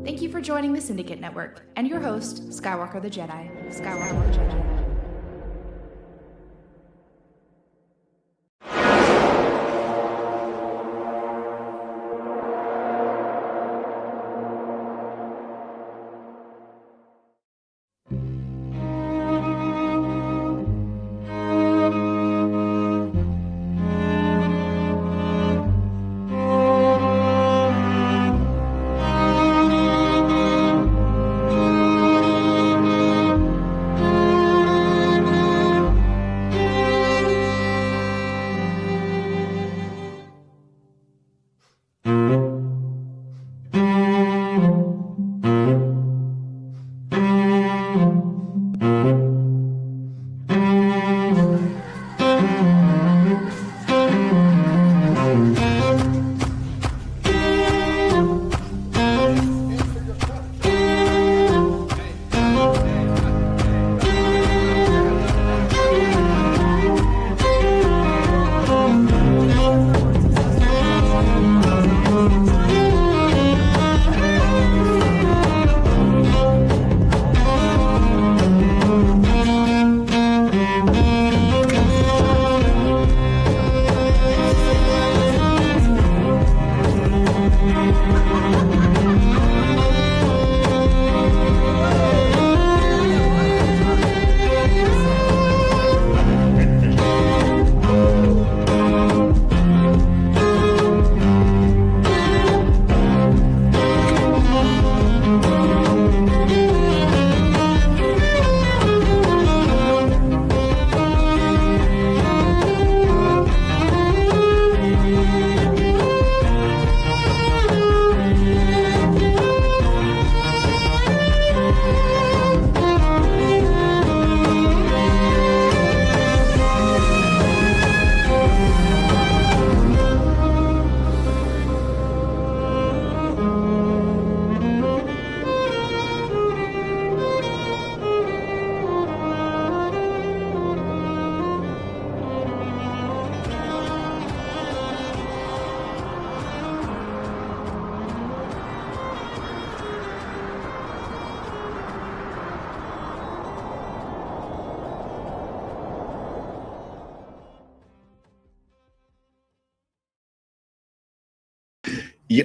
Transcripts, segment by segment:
Thank you for joining the Syndicate Network and your host, Skywalker the Jedi. Skywalker the Jedi.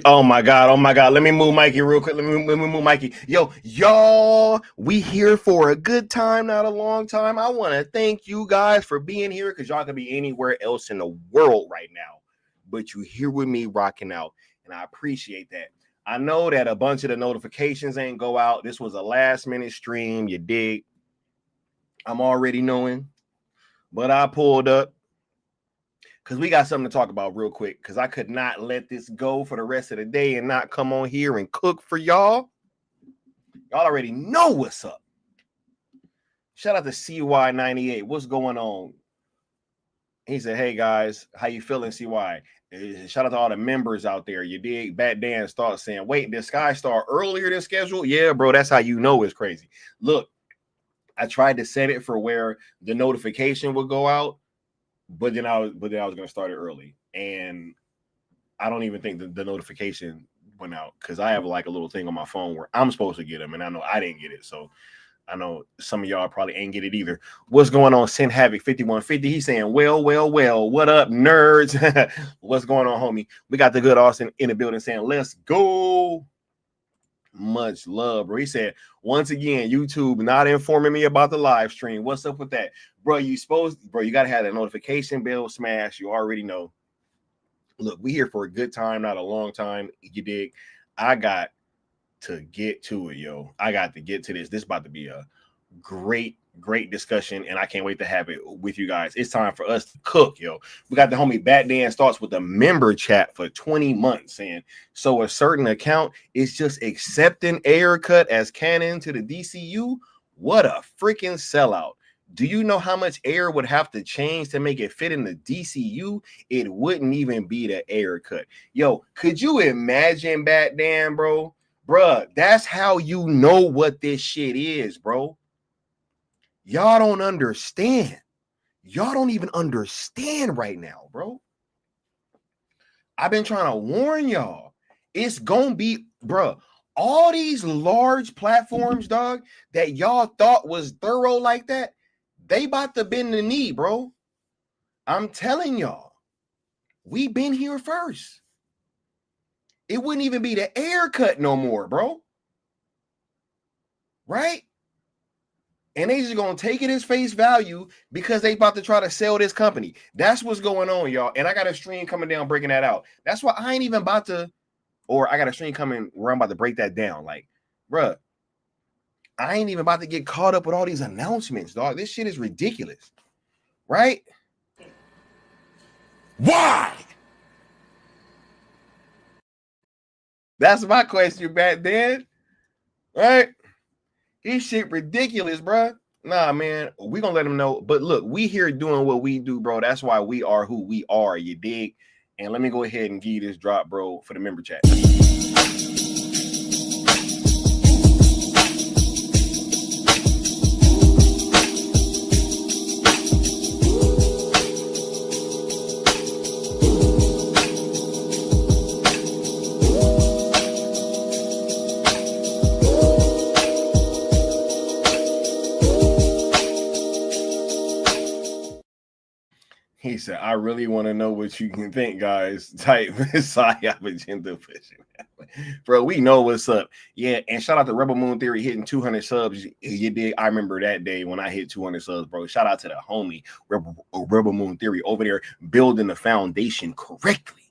Oh my God. Let me move Mikey real quick. Let me move Mikey. Yo, y'all, we here for a good time, not a long time. I want to thank you guys for being here because y'all could be anywhere else in the world right now. But you here with me rocking out, and I appreciate that. I know that a bunch of the notifications ain't go out. This was a last minute stream. You dig? I'm already knowing, but I pulled up. Because we got something to talk about real quick. Because I could not let this go for the rest of the day and not come on here and cook for y'all. Y'all already know what's up. Shout out to CY98. What's going on? He said, hey, guys, how you feeling, CY? Shout out to all the members out there. You dig? Bat Dan starts saying, wait, did Sky start earlier than scheduled? Yeah, bro, that's how you know it's crazy. Look, I tried to set it for where the notification would go out. But then I was going to start it early, and I don't even think the notification went out because I have like a little thing on my phone where I'm supposed to get them, and I know I didn't get it, so I know some of y'all probably ain't get it either. What's going on, Sin Havoc 5150? He's saying, well, what up, nerds? What's going on, homie? We got the good Austin in the building saying, let's go. Much love, bro. He said, once again, YouTube not informing me about the live stream. What's up with that? Bro, you got to have that notification bell smash. You already know. Look, we here for a good time, not a long time. You dig? I got to get to it, yo. I got to get to this. This is about to be a great discussion, and I can't wait to have it with you guys. It's time for us to cook, yo. We got the homie Bat Dan starts with a member chat for 20 months, saying, so a certain account is just accepting air cut as canon to the DCU? What a freaking sellout. Do you know how much air would have to change to make it fit in the DCU? It wouldn't even be the air cut. Yo, could you imagine Bat Dan, bro? Bruh, that's how you know what this shit is, bro. Y'all don't understand. Y'all don't even understand right now, bro. I've been trying to warn y'all. It's gonna be, bruh, all these large platforms, dog, that y'all thought was thorough like that, they about to bend the knee, bro. I'm telling y'all, we been here first. It wouldn't even be the air cut no more, bro. Right? And they just gonna take it as face value because they about to try to sell this company. That's what's going on, y'all. And I got a stream coming down breaking that out. That's why I ain't even about to, or I got a stream coming where I'm about to break that down. Like, bruh, I ain't even about to get caught up with all these announcements, dog. This shit is ridiculous, right? Why? That's my question back then, right? This shit ridiculous, bro. Nah, man, we gonna let them know. But look, we here doing what we do, bro. That's why we are who we are. You dig? And let me go ahead and give you this drop, bro, for the member chat. He said, I really want to know what you can think, guys. Type psyop agenda pushing. Bro, we know what's up. Yeah, and shout out to Rebel Moon Theory hitting 200 subs. You did. I remember that day when I hit 200 subs, bro. Shout out to the homie Rebel Moon Theory over there building the foundation correctly.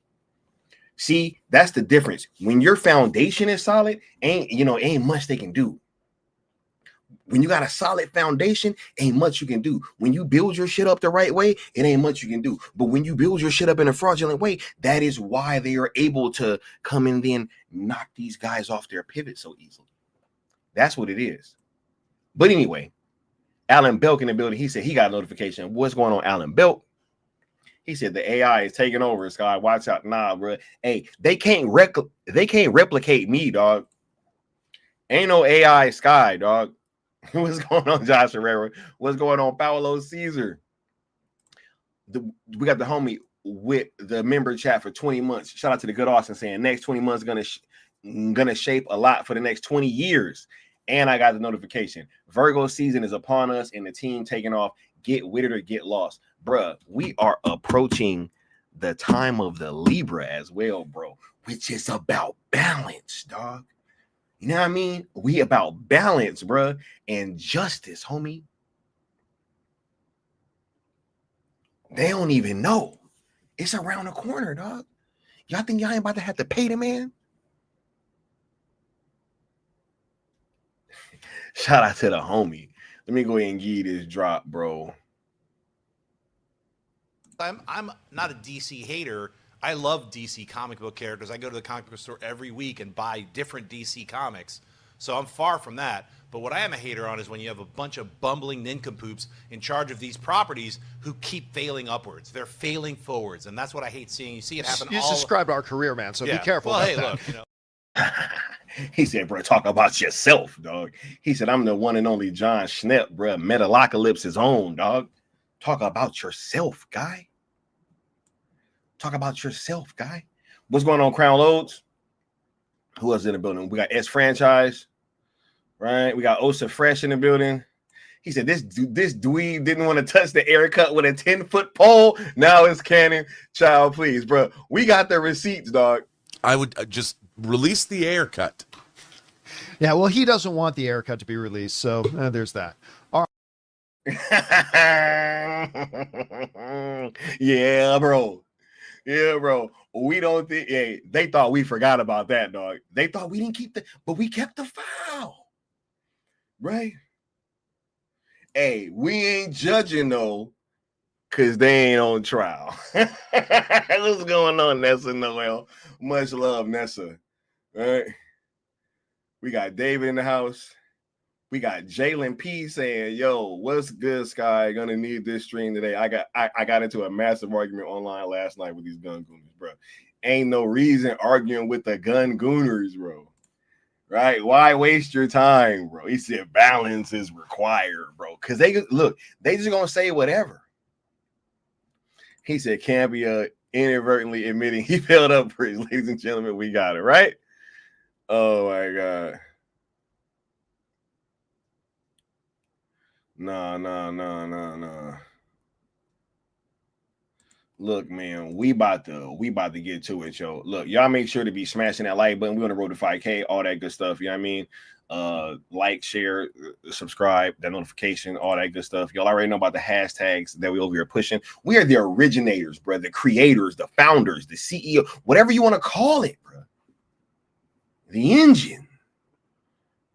See, that's the difference. When your foundation is solid, ain't much they can do. When you got a solid foundation, ain't much you can do. When you build your shit up the right way, it ain't much you can do. But when you build your shit up in a fraudulent way, that is why they are able to come and then knock these guys off their pivot so easily. That's what it is. But anyway, Alan Belk in the building, he said he got a notification. What's going on, Alan Belk? He said the AI is taking over, Sky. Watch out. Nah, bro. Hey, they can't replicate me, dog. Ain't no AI Sky, dog. What's going on, Josh Herrera? What's going on, Paulo Caesar? We got the homie with the member chat for 20 months. Shout out to the good Austin saying next 20 months gonna shape a lot for the next 20 years. And I got the notification. Virgo season is upon us and the team taking off. Get with it or get lost. Bruh, we are approaching the time of the Libra as well, bro, which is about balance, dog. You know what I mean? We about balance, bro, and justice, homie. They don't even know. It's around the corner, dog. Y'all think y'all ain't about to have to pay the man? Shout out to the homie. Let me go ahead and give you this drop, bro. I'm not a DC hater. I love DC comic book characters. I go to the comic book store every week and buy different DC comics. So I'm far from that. But what I am a hater on is when you have a bunch of bumbling nincompoops in charge of these properties who keep failing upwards. They're failing forwards, and that's what I hate seeing. You see it happen. You just described our career, man. So be careful. Well, about hey, that. look. You know. He said, bro, talk about yourself, dog. He said, I'm the one and only John Schnepp, bro. Metalocalypse's own, dog. Talk about yourself, guy. Talk about yourself, guy. What's going on, Crown Loads? Who else in the building? We got S Franchise, right? We got Osa Fresh in the building. He said this dweeb didn't want to touch the air cut with a 10-foot pole. Now it's canon. Child, please, bro. We got the receipts, dog. I would just release the air cut. Yeah, well, he doesn't want the air cut to be released, so there's that. All right. Yeah, bro. Yeah, bro. We don't think. Hey, they thought we forgot about that, dog. They thought we didn't keep but we kept the file, right? Hey, we ain't judging though, cause they ain't on trial. What's going on, Nessa Noel? Much love, Nessa. All right. We got David in the house. We got Jalen P saying, yo, what's good, Sky? Gonna need this stream today. I got into a massive argument online last night with these gun gooners, bro. Ain't no reason arguing with the gun gooners, bro. Right? Why waste your time, bro? He said balance is required, bro. Because they just gonna say whatever. He said Cambia inadvertently admitting he failed upwards. Ladies and gentlemen, we got it, right? Oh my god. Nah. Look, man, we about to get to it, yo. Look, y'all make sure to be smashing that like button. We on the road to 5K, all that good stuff. You know what I mean? Like, share, subscribe, that notification, all that good stuff. Y'all already know about the hashtags that we over here pushing. We are the originators, bro, the creators, the founders, the CEO, whatever you want to call it, bro. The engine.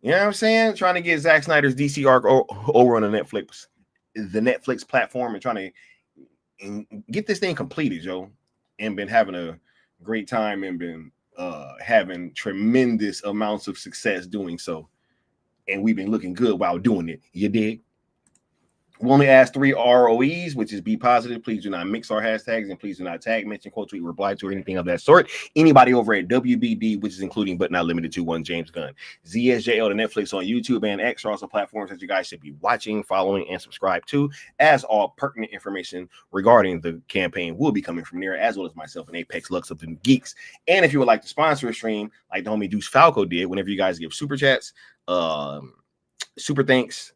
You know what I'm saying? Trying to get Zack Snyder's DC arc over on the Netflix platform, and trying to get this thing completed, Joe, and been having a great time and been having tremendous amounts of success doing so. And we've been looking good while doing it. You dig? We only ask 3 ROEs, which is be positive. Please do not mix our hashtags, and please do not tag, mention, quote, tweet, reply to, or anything of that sort. Anybody over at WBD, which is including but not limited to one James Gunn. ZSJL to Netflix on YouTube and X are also platforms that you guys should be watching, following, and subscribe to, as all pertinent information regarding the campaign will be coming from there, as well as myself and Apex Lux of the Geeks. And if you would like to sponsor a stream, like the homie Deuce Falco did, whenever you guys give super chats, super thanks,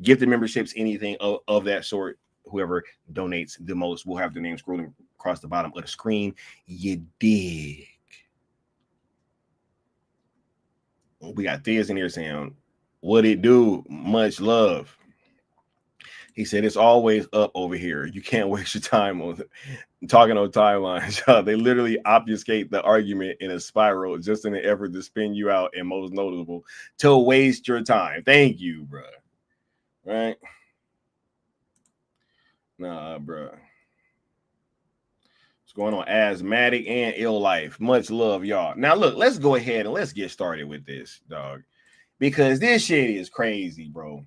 gifted memberships, anything of that sort, whoever donates the most will have their name scrolling across the bottom of the screen. You dig? We got Theas in here saying, what it do? Much love. He said, it's always up over here. You can't waste your time on talking on timelines. They literally obfuscate the argument in a spiral just in an effort to spin you out, and most notable, to waste your time. Thank you, bro. Right? Nah, bro. What's going on? Asthmatic and ill life. Much love, y'all. Now, look, let's go ahead and let's get started with this, dog. Because this shit is crazy, bro.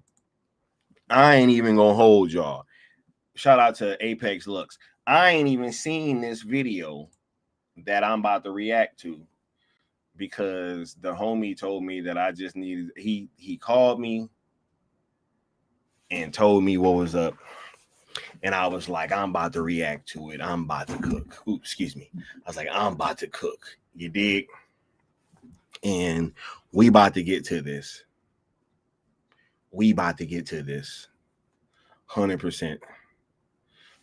I ain't even gonna hold y'all. Shout out to Apex Lux. I ain't even seen this video that I'm about to react to, because the homie told me that I just needed, he called me and told me what was up. And I was like, I'm about to react to it. I'm about to cook. Ooh, excuse me. I was like, I'm about to cook. You dig? And we about to get to this. 100%.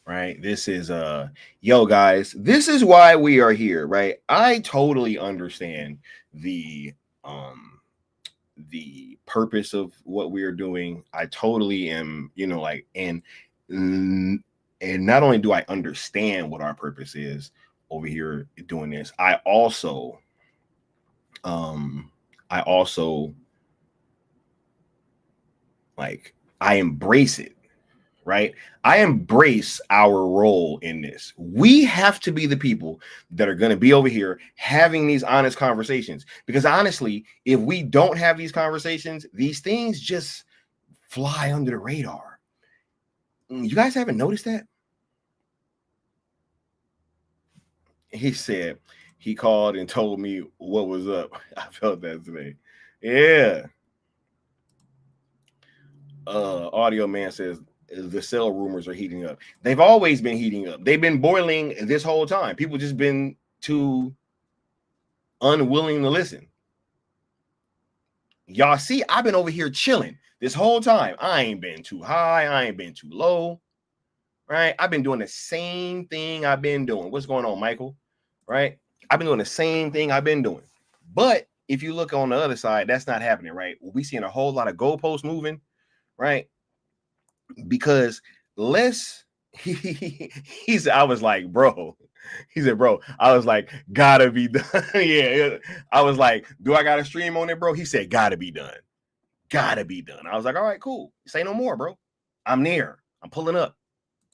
Right? This is yo guys, this is why we are here, right? I totally understand the purpose of what we are doing. I totally am, like, and not only do I understand what our purpose is over here doing this, I also like, I embrace it, right? I embrace our role in this. We have to be the people that are going to be over here having these honest conversations, because honestly, if we don't have these conversations, these things just fly under the radar. You guys haven't noticed that? He said he called and told me what was up. I felt that today. Yeah. Audio man says the sell rumors are heating up. They've always been heating up. They've been boiling this whole time. People just been too unwilling to listen. Y'all see, I've been over here chilling this whole time. I ain't been too high. I ain't been too low. Right? I've been doing the same thing I've been doing. What's going on, Michael? Right? I've been doing the same thing I've been doing. But if you look on the other side, that's not happening, right? We're seeing a whole lot of goalposts moving, right? Because he said, I was like, bro. He said, bro, I was like, gotta be done. Yeah. I was like, do I gotta stream on it, bro? He said, gotta be done. Gotta be done. I was like, all right, cool. Say no more, bro. I'm near. I'm pulling up.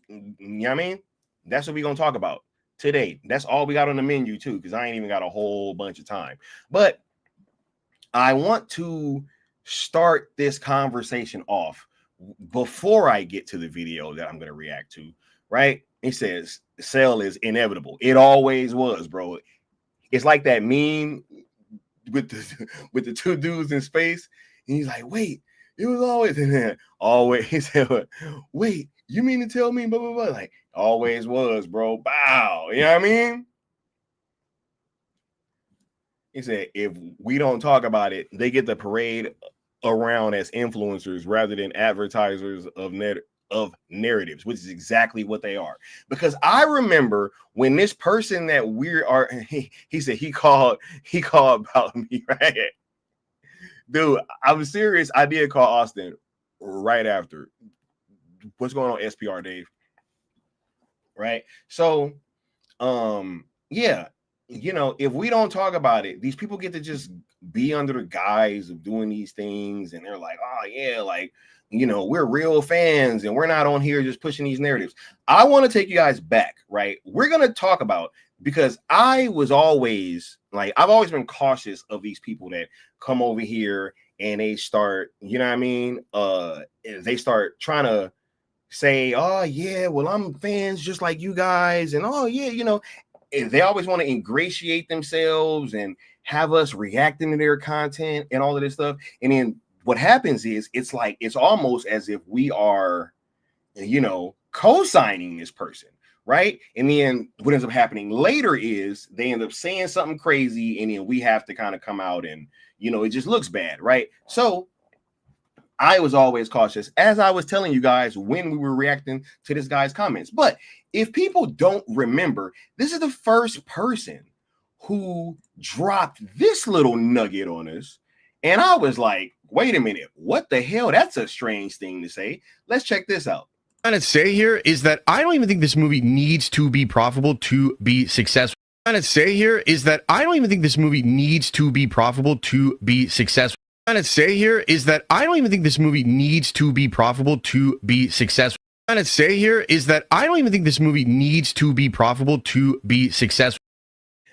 You know what I mean? That's what we're gonna talk about today. That's all we got on the menu too, because I ain't even got a whole bunch of time. But I want to start this conversation off before I get to the video that I'm gonna react to. Right? He says sell is inevitable. It always was, bro. It's like that meme with the two dudes in space, and he's like, wait, it was always in there. Always. He said, wait, you mean to tell me blah blah blah? Like, always was, bro. Bow. You know what I mean? He said, if we don't talk about it, they get the parade around as influencers rather than advertisers of narratives, which is exactly what they are. Because I remember when this person that we are, he said he called about me, right? Dude, I'm serious. I did call Austin right after. What's going on, SPR Dave? Right. So, yeah, if we don't talk about it, these people get to just be under the guise of doing these things, and they're like, oh yeah, like, we're real fans and we're not on here just pushing these narratives. I want to take you guys back, right? We're gonna talk about, because I've always been cautious of these people that come over here and they start, they start trying to say, oh yeah, well, I'm fans just like you guys, and oh yeah, they always want to ingratiate themselves and have us reacting to their content and all of this stuff. And then what happens is it's almost as if we are, co-signing this person, right? And then what ends up happening later is they end up saying something crazy, and then we have to kind of come out and, it just looks bad, right? So I was always cautious, as I was telling you guys when we were reacting to this guy's comments. But if people don't remember, this is the first person who dropped this little nugget on us. And I was like, wait a minute, what the hell? That's a strange thing to say. Let's check this out. What I'm trying to say here is that I don't even think this movie needs to be profitable to be successful. What I'm trying to say here is that I don't even think this movie needs to be profitable to be successful. What I'm trying to say here is that I don't even think this movie needs to be profitable to be successful. What I'm trying to say here is that I don't even think this movie needs to be profitable to be successful.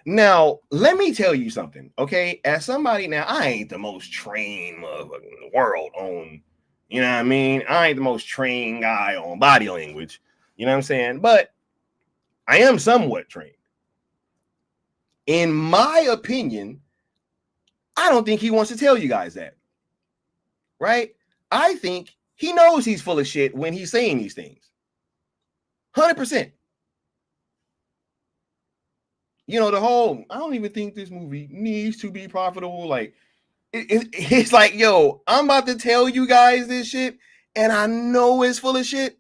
Now, let me tell you something, okay? As somebody, now, I ain't the most trained motherfucker in the world on, you know what I mean? I ain't the most trained guy on body language, you know what I'm saying? But I am somewhat trained. In my opinion, I don't think he wants to tell you guys that, right? I think he knows he's full of shit when he's saying these things. 100%. The whole, I don't even think this movie needs to be profitable. Like, it's like, yo, I'm about to tell you guys this shit, and I know it's full of shit,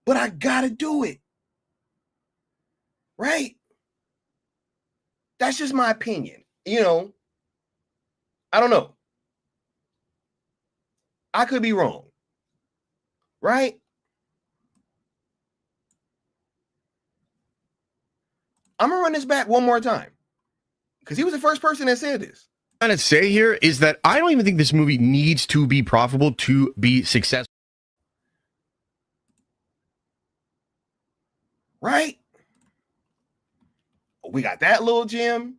but I gotta do it. Right? That's just my opinion. I don't know. I could be wrong. Right? I'm gonna run this back one more time, because he was the first person that said this. What I'm trying to say here is that I don't even think this movie needs to be profitable to be successful. Right? We got that little gem.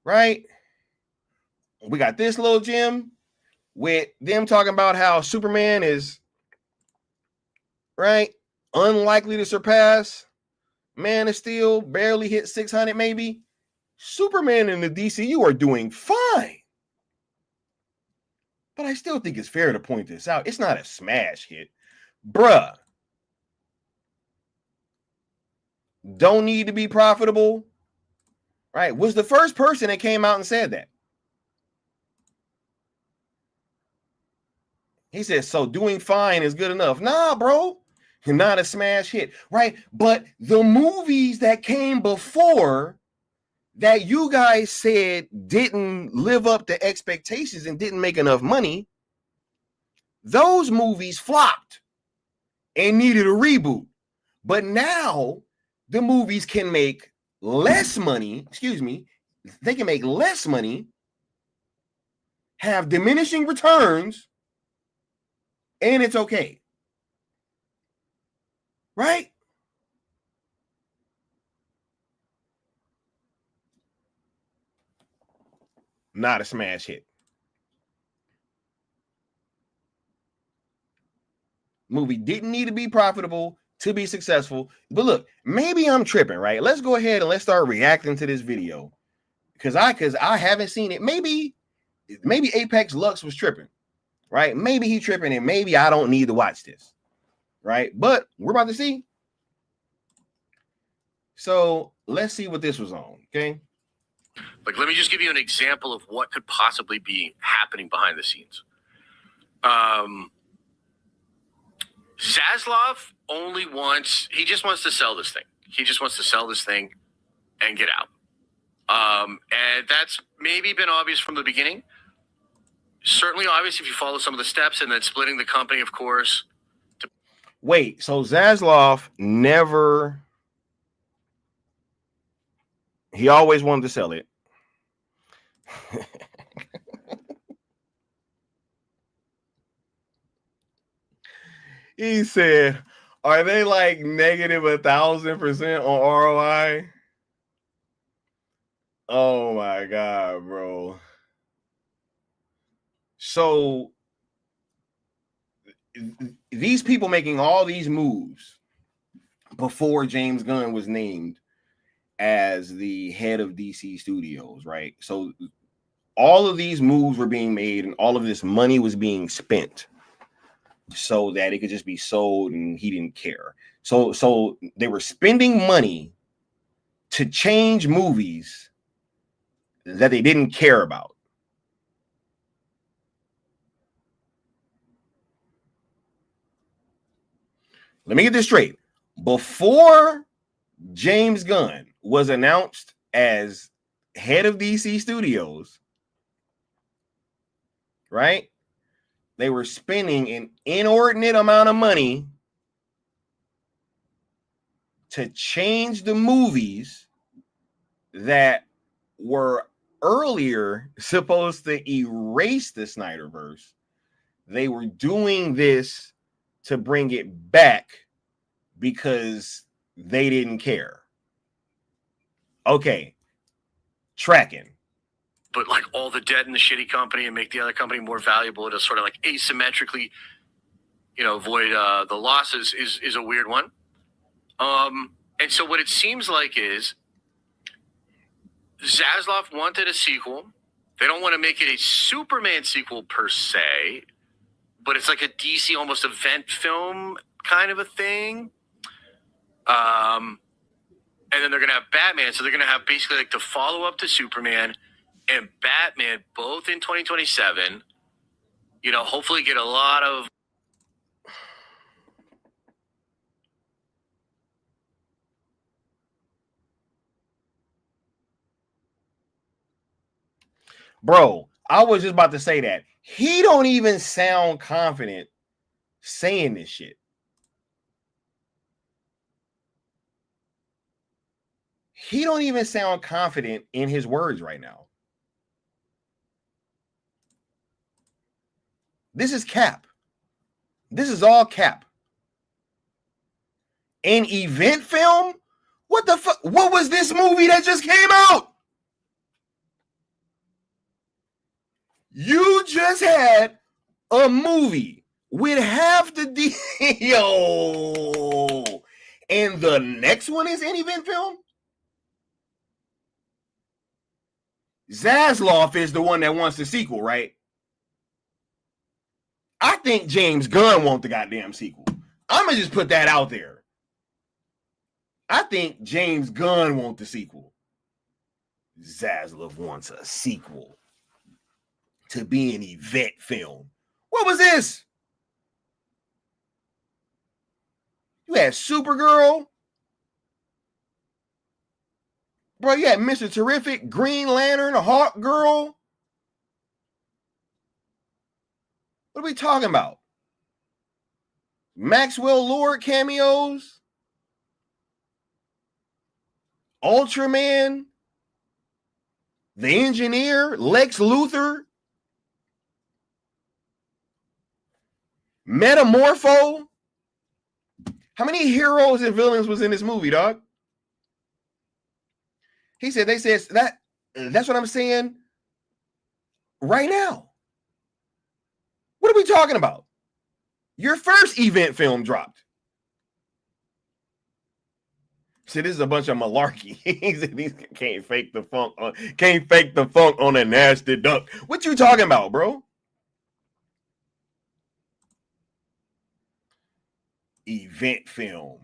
Right? We got this little gem with them talking about how Superman is, right, unlikely to surpass Man of Steel, barely hit 600 maybe. Superman and the DCU are doing fine. But I still think it's fair to point this out. It's not a smash hit. Bruh. Don't need to be profitable. Right? Was the first person that came out and said that. He said, so doing fine is good enough. Nah, bro. Not a smash hit, right? But the movies that came before that you guys said didn't live up to expectations and didn't make enough money, those movies flopped and needed a reboot. But now the movies can make less money, they can make less money, have diminishing returns, and it's okay. Right? Not a smash hit. Movie didn't need to be profitable to be successful. But look, maybe I'm tripping, right? Let's go ahead and let's start reacting to this video. Because I haven't seen it. Maybe Apex Lux was tripping, right? Maybe he tripping, and maybe I don't need to watch this. Right? But we're about to see. So let's see what this was on. Okay. Like, let me just give you an example of what could possibly be happening behind the scenes. Zaslav he just wants to sell this thing. He just wants to sell this thing and get out. And that's maybe been obvious from the beginning. Certainly obvious if you follow some of the steps, and then splitting the company, of course. Wait, so Zaslav never... He always wanted to sell it. He said, are they like negative 1,000% on ROI? Oh my God, bro. So these people making all these moves before James Gunn was named as the head of DC Studios, right? So all of these moves were being made and all of this money was being spent so that it could just be sold, and he didn't care. So they were spending money to change movies that they didn't care about. Let me get this straight. Before James Gunn was announced as head of DC Studios, right? They were spending an inordinate amount of money to change the movies that were earlier supposed to erase the Snyderverse. They were doing this to bring it back because they didn't care. Okay, tracking. But like all the debt in the shitty company and make the other company more valuable to sort of like asymmetrically, avoid the losses is a weird one. And so what it seems like is Zaslav wanted a sequel. They don't want to make it a Superman sequel per se, but it's like a DC almost event film kind of a thing. And then they're going to have Batman. So they're going to have basically like the follow-up to Superman and Batman both in 2027. Hopefully get a lot of... Bro, I was just about to say that. He don't even sound confident saying this shit. He don't even sound confident in his words right now. This is cap. This is all cap. An event film? What the fuck? What was this movie that just came out? You just had a movie with half the Yo, and the next one is an event film? Zaslav is the one that wants the sequel, right? I think James Gunn wants the goddamn sequel. I'm gonna just put that out there. I think James Gunn wants the sequel. Zaslav wants a sequel to be an event film. What was this? You had Supergirl. Bro, you had Mr. Terrific, Green Lantern, Hawk Girl. What are we talking about? Maxwell Lord cameos? Ultraman? The Engineer? Lex Luthor? Metamorpho? How many heroes and villains was in this movie, dog? He said, they said that's what I'm saying right now. What are we talking about? Your first event film dropped. See, this is a bunch of malarkey. These can't fake the funk on a nasty duck. What you talking about, bro? Event film.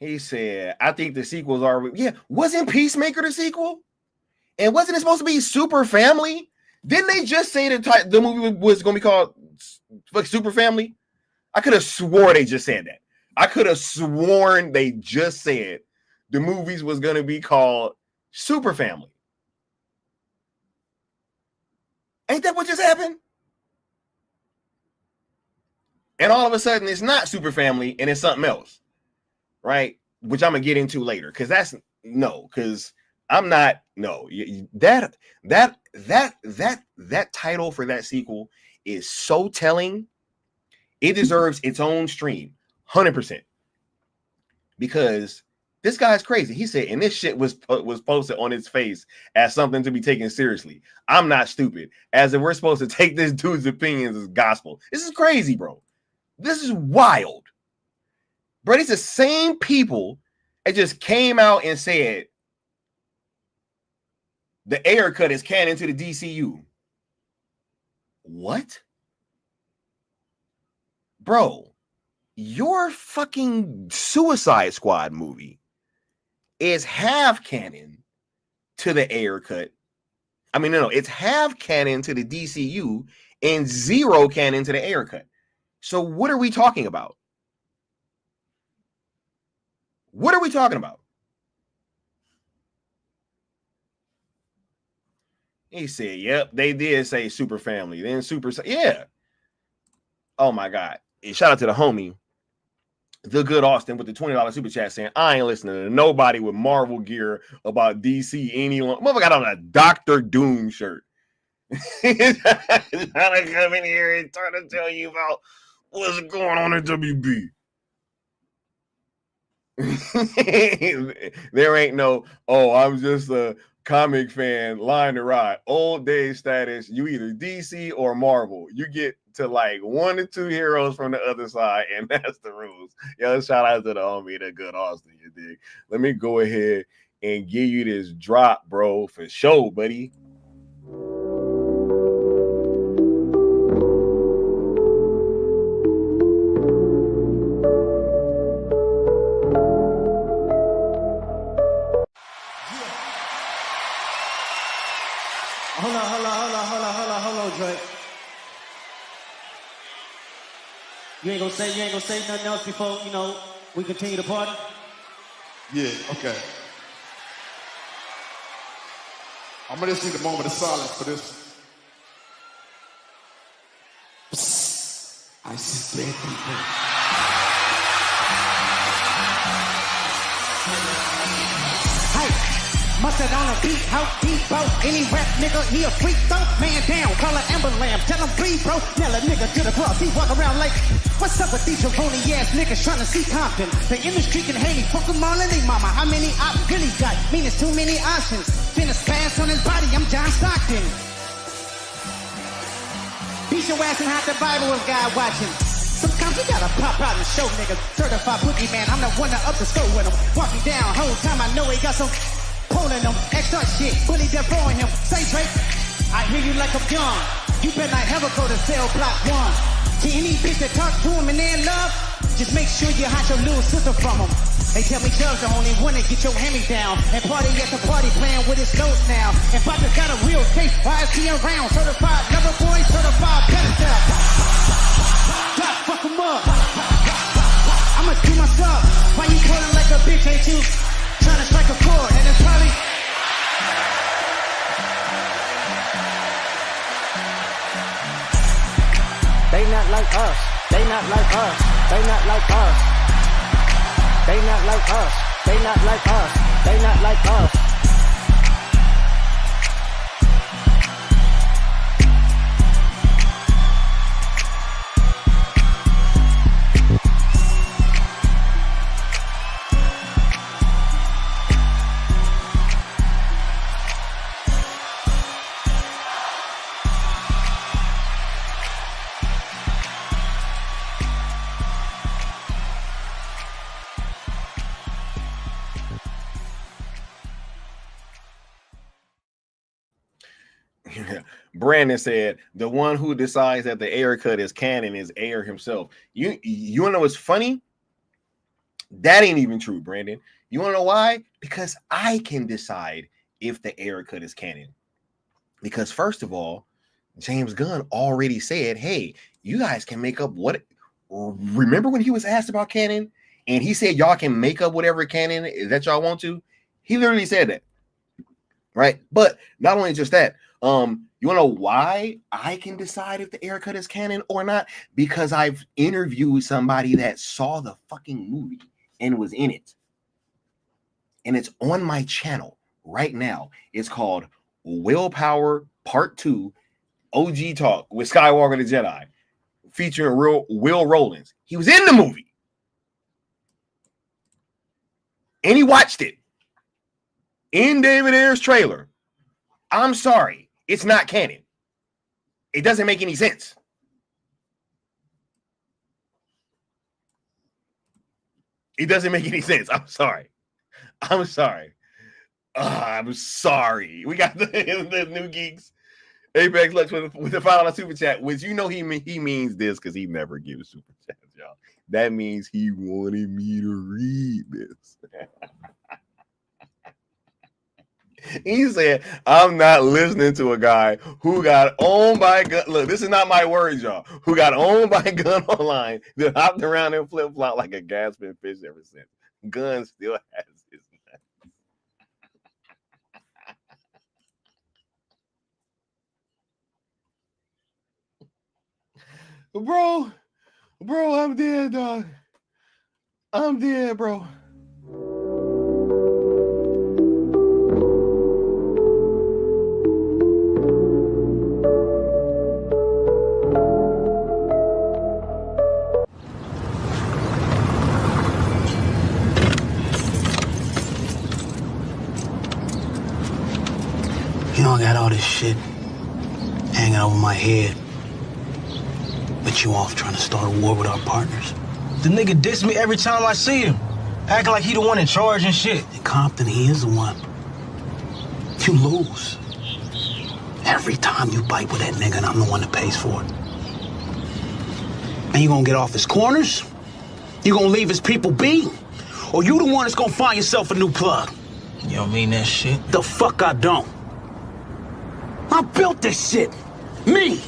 He said, I think the sequel's already... Yeah, wasn't Peacemaker the sequel? And wasn't it supposed to be Super Family? Didn't they just say the movie was going to be called like Super Family? I could have swore they just said that. I could have sworn they just said the movies was going to be called Super Family. Ain't that what just happened? And all of a sudden, it's not Super Family and it's something else, right? Which I'm gonna get into later, because I'm not. No, that title for that sequel is so telling. It deserves its own stream, 100%. Because this guy's crazy. He said, and this shit was posted on his face as something to be taken seriously. I'm not stupid. As if we're supposed to take this dude's opinions as gospel. This is crazy, bro. This is wild. Bro, it's the same people that just came out and said the Ayer cut is canon to the DCU. What? Bro, your fucking Suicide Squad movie is half canon to the Ayer cut. I mean, no, it's half canon to the DCU and zero canon to the Ayer cut. So what are we talking about? What are we talking about? He said, yep, they did say Super Family. Then yeah. Oh my God. And shout out to the homie, the good Austin, with the $20 super chat saying, I ain't listening to nobody with Marvel gear about DC any longer. Motherfucker got on a Dr. Doom shirt. He's trying to come in here and try to tell you about what's going on in WB. There ain't no, I'm just a comic fan line to ride. Old day status, you either DC or Marvel. You get to like 1 or 2 heroes from the other side, and that's the rules. Yo, shout out to the homie, the good Austin, you dig? Let me go ahead and give you this drop, bro, for sure, buddy. Hold on, Dre. You ain't gonna say nothing else before, we continue the party? Yeah, okay. I'm gonna just need a moment of silence for this. Psst. I see dead people. Mustard on a beat, how deep, bro. Any rap nigga, he a freak, though. Man down, call an ambulance, tell him breathe, bro. Nail a nigga to the cross, he walk around like, what's up with these phony ass niggas trying to see Compton? The industry can hate me, fuck them all and they mama. How many I really got? Mean it's too many options. Finish pass on his body, I'm John Stockton. Beat your ass and hide the Bible if God watching. Sometimes you gotta pop out and show niggas. Certified boogie man, I'm the one that up the score with him. Walking down, whole time I know he got some pulling them, extra shit, bully throwing him. Say Drake, I hear you like I'm young. You better not ever go to cell block 1. To any bitch that talk to him and they're in love, just make sure you hide your little sister from him. They tell me Chubb's the only one that get your hand down. And party at the party playing with his notes now. And Bobby got a real case, why is he around? Certified lover boy, certified pedestal. God, fuck him up. I'ma do my stuff. Why you pulling like a bitch, ain't you? Trying to strike a chord, and it's probably they not like us. They not like us. They not like us. They not like us. They not like us. They not like us. Brandon said the one who decides that the Ayer cut is canon is Ayer himself. You wanna know what's funny? That ain't even true, Brandon. You wanna know why? Because I can decide if the Ayer cut is canon. Because first of all, James Gunn already said, hey, you guys can make up what. Remember when he was asked about canon and he said, y'all can make up whatever canon that y'all want to? He literally said that. Right. But not only just that, you want to know why I can decide if the Ayer cut is canon or not? Because I've interviewed somebody that saw the fucking movie and was in it. And it's on my channel right now. It's called Willpower Part 2 OG Talk with Skywalker the Jedi, featuring Will Rollins. He was in the movie. And he watched it. In David Ayer's trailer. I'm sorry. It's not canon. It doesn't make any sense. It doesn't make any sense. I'm sorry. I'm sorry. I'm sorry. We got the new geeks. Apex Lux with the final super chat, which you know he means this because he never gives super chats, y'all. That means he wanted me to read this. He said, I'm not listening to a guy who got owned by Gunn. Look, this is not my words, y'all. Who got owned by Gunn online that hopped around and flip-flop like a gasping fish ever since. Gunn still has his nuts. Bro, I'm dead, dog. I'm dead, bro. You know, I got all this shit hanging over my head. But you off trying to start a war with our partners. The nigga diss me every time I see him. Acting like he the one in charge and shit. In Compton, he is the one. You lose. Every time you bite with that nigga, and I'm the one that pays for it. And you gonna get off his corners? You gonna leave his people be? Or you the one that's gonna find yourself a new plug? You don't mean that shit? The fuck I don't. I built this shit. Me.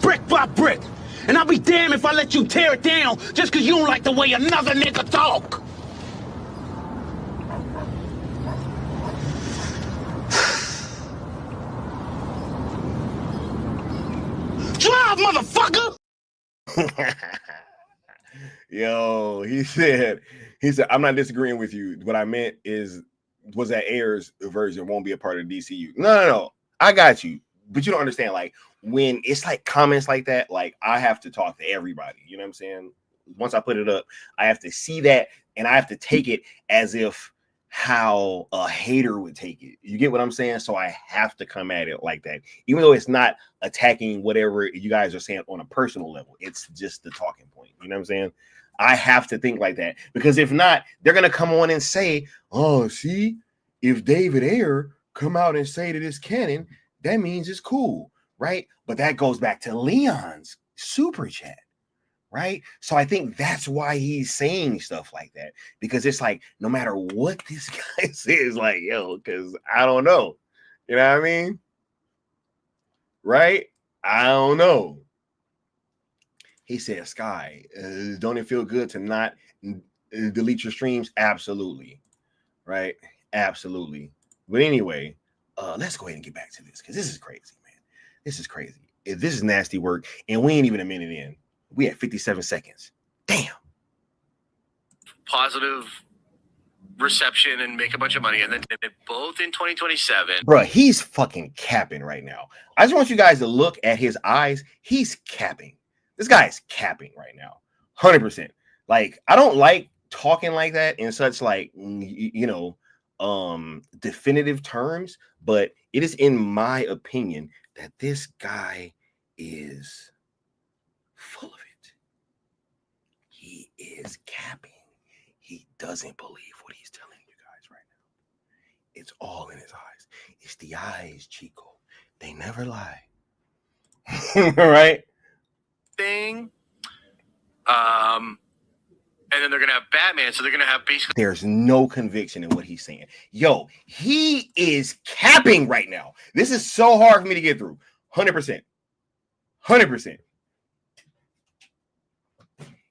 Brick by brick. And I'll be damned if I let you tear it down just because you don't like the way another nigga talk. Drive, motherfucker! Yo, he said, I'm not disagreeing with you. What I meant was that Ayer's version won't be a part of DCU. No. I got you. But you don't understand, like, when it's like comments like that, like, I have to talk to everybody. You know what I'm saying? Once I put it up, I have to see that and I have to take it as if how a hater would take it. You get what I'm saying? So I have to come at it like that, even though it's not attacking whatever you guys are saying on a personal level. It's just the talking point. You know what I'm saying? I have to think like that, because if not, they're going to come on and say, oh, see, if David Ayer come out and say that it's canon, that means it's cool, right? But that goes back to Leon's super chat, right? So I think that's why he's saying stuff like that, because it's like, no matter what this guy says, like, yo, because I don't know. You know what I mean? Right? I don't know. He said, Sky, don't it feel good to not delete your streams? Absolutely. Right? Absolutely. But anyway, let's go ahead and get back to this, because this is crazy, man. This is crazy. This is nasty work, and we ain't even a minute in. We at 57 seconds. Damn. Positive reception and make a bunch of money, and then both in 2027. Bro, he's fucking capping right now. I just want you guys to look at his eyes. He's capping. This guy is capping right now. 100%. Like, I don't like talking like that in such, like, you know, definitive terms, but it is, in my opinion, that this guy is full of it. He is capping. He doesn't believe what he's telling you guys right now. It's all in his eyes. It's the eyes, Chico. They never lie. Right? Thing. And then they're gonna have Batman, so they're gonna have basically. There's no conviction in what he's saying. Yo, he is capping right now. This is so hard for me to get through. 100%. 100%.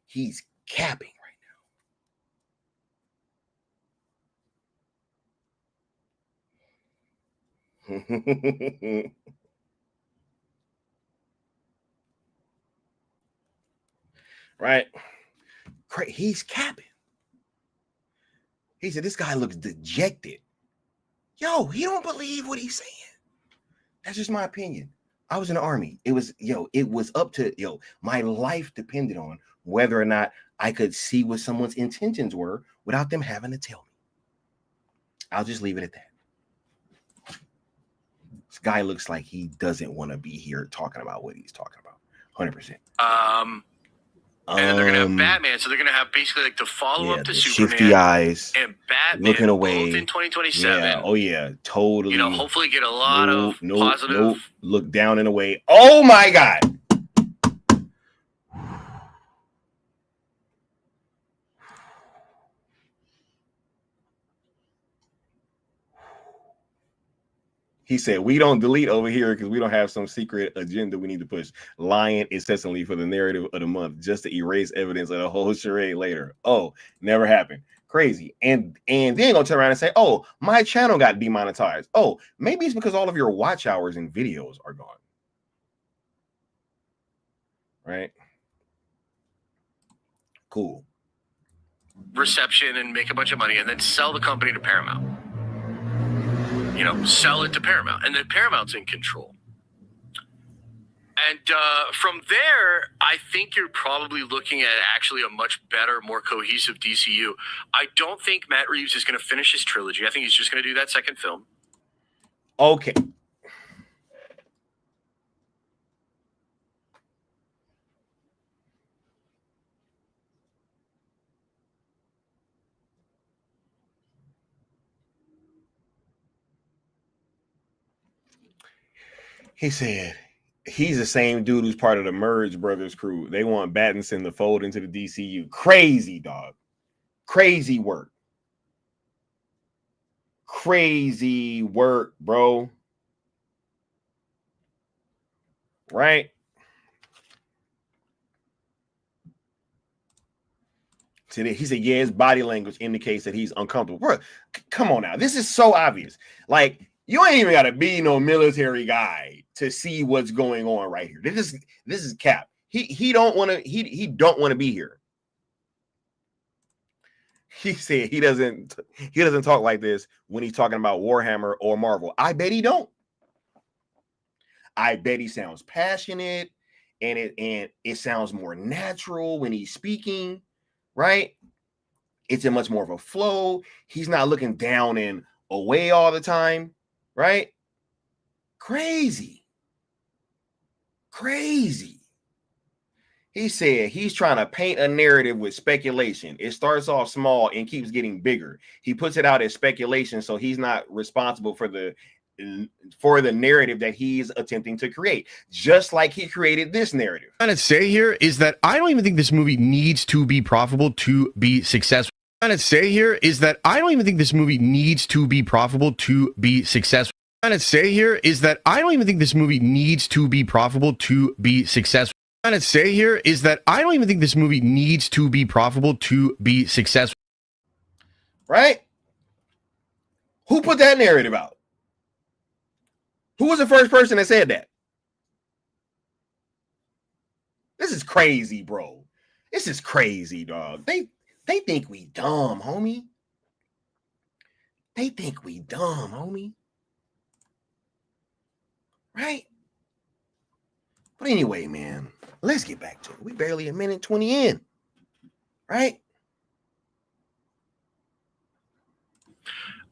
He's capping right now. Right? He's capping. He said, this guy looks dejected. Yo, he don't believe what he's saying. That's just my opinion. I was in the Army. It was up to, my life depended on whether or not I could see what someone's intentions were without them having to tell me. I'll just leave it at that. This guy looks like he doesn't want to be here talking about what he's talking about. 100%. And then they're gonna have Batman, so they're gonna have basically like the follow-up to Superman, shifty eyes, and Batman looking away, both in 2027. Yeah, oh yeah, totally. Hopefully get a lot of positive. Look down and away. Oh my God. He said, we don't delete over here because we don't have some secret agenda we need to push. Lying incessantly for the narrative of the month just to erase evidence of the whole charade later. Oh, never happened. Crazy. And then gonna turn around and say, oh, my channel got demonetized. Oh, maybe it's because all of your watch hours and videos are gone. Right? Cool. Reception and make a bunch of money and then sell the company to Paramount. Sell it to Paramount, and then Paramount's in control. And from there, I think you're probably looking at actually a much better, more cohesive DCU. I don't think Matt Reeves is going to finish his trilogy. I think he's just going to do that second film. Okay. He said he's the same dude who's part of the Merge Brothers crew. They want Battinson to fold into the DCU. Crazy, dog. Crazy work. Crazy work, bro. Right? He said, yeah, his body language indicates that he's uncomfortable. Bro, come on now. This is so obvious. Like, you ain't even got to be no military guy to see what's going on right here. This is Cap. He don't want to be here. He said he doesn't talk like this when he's talking about Warhammer or Marvel. I bet he don't. I bet he sounds passionate and it sounds more natural when he's speaking, right? It's a much more of a flow. He's not looking down and away all the time. Right? Crazy. He said he's trying to paint a narrative with speculation. It starts off small and keeps getting bigger. He puts it out as speculation, so he's not responsible for the narrative that he's attempting to create, just like he created this narrative. What I'm trying to say here is that I don't even think this movie needs to be profitable to be successful. What I'm trying to say here is that I don't even think this movie needs to be profitable to be successful. What I'm trying to say here is that I don't even think this movie needs to be profitable to be successful. What I'm trying to say here is that I don't even think this movie needs to be profitable to be successful. Right? Who put that narrative out? Who was the first person that said that? This is crazy, bro. This is crazy, dog. They think we dumb, homie. They think we dumb, homie. Right? But anyway, man, let's get back to it. We barely a minute 20 in. Right?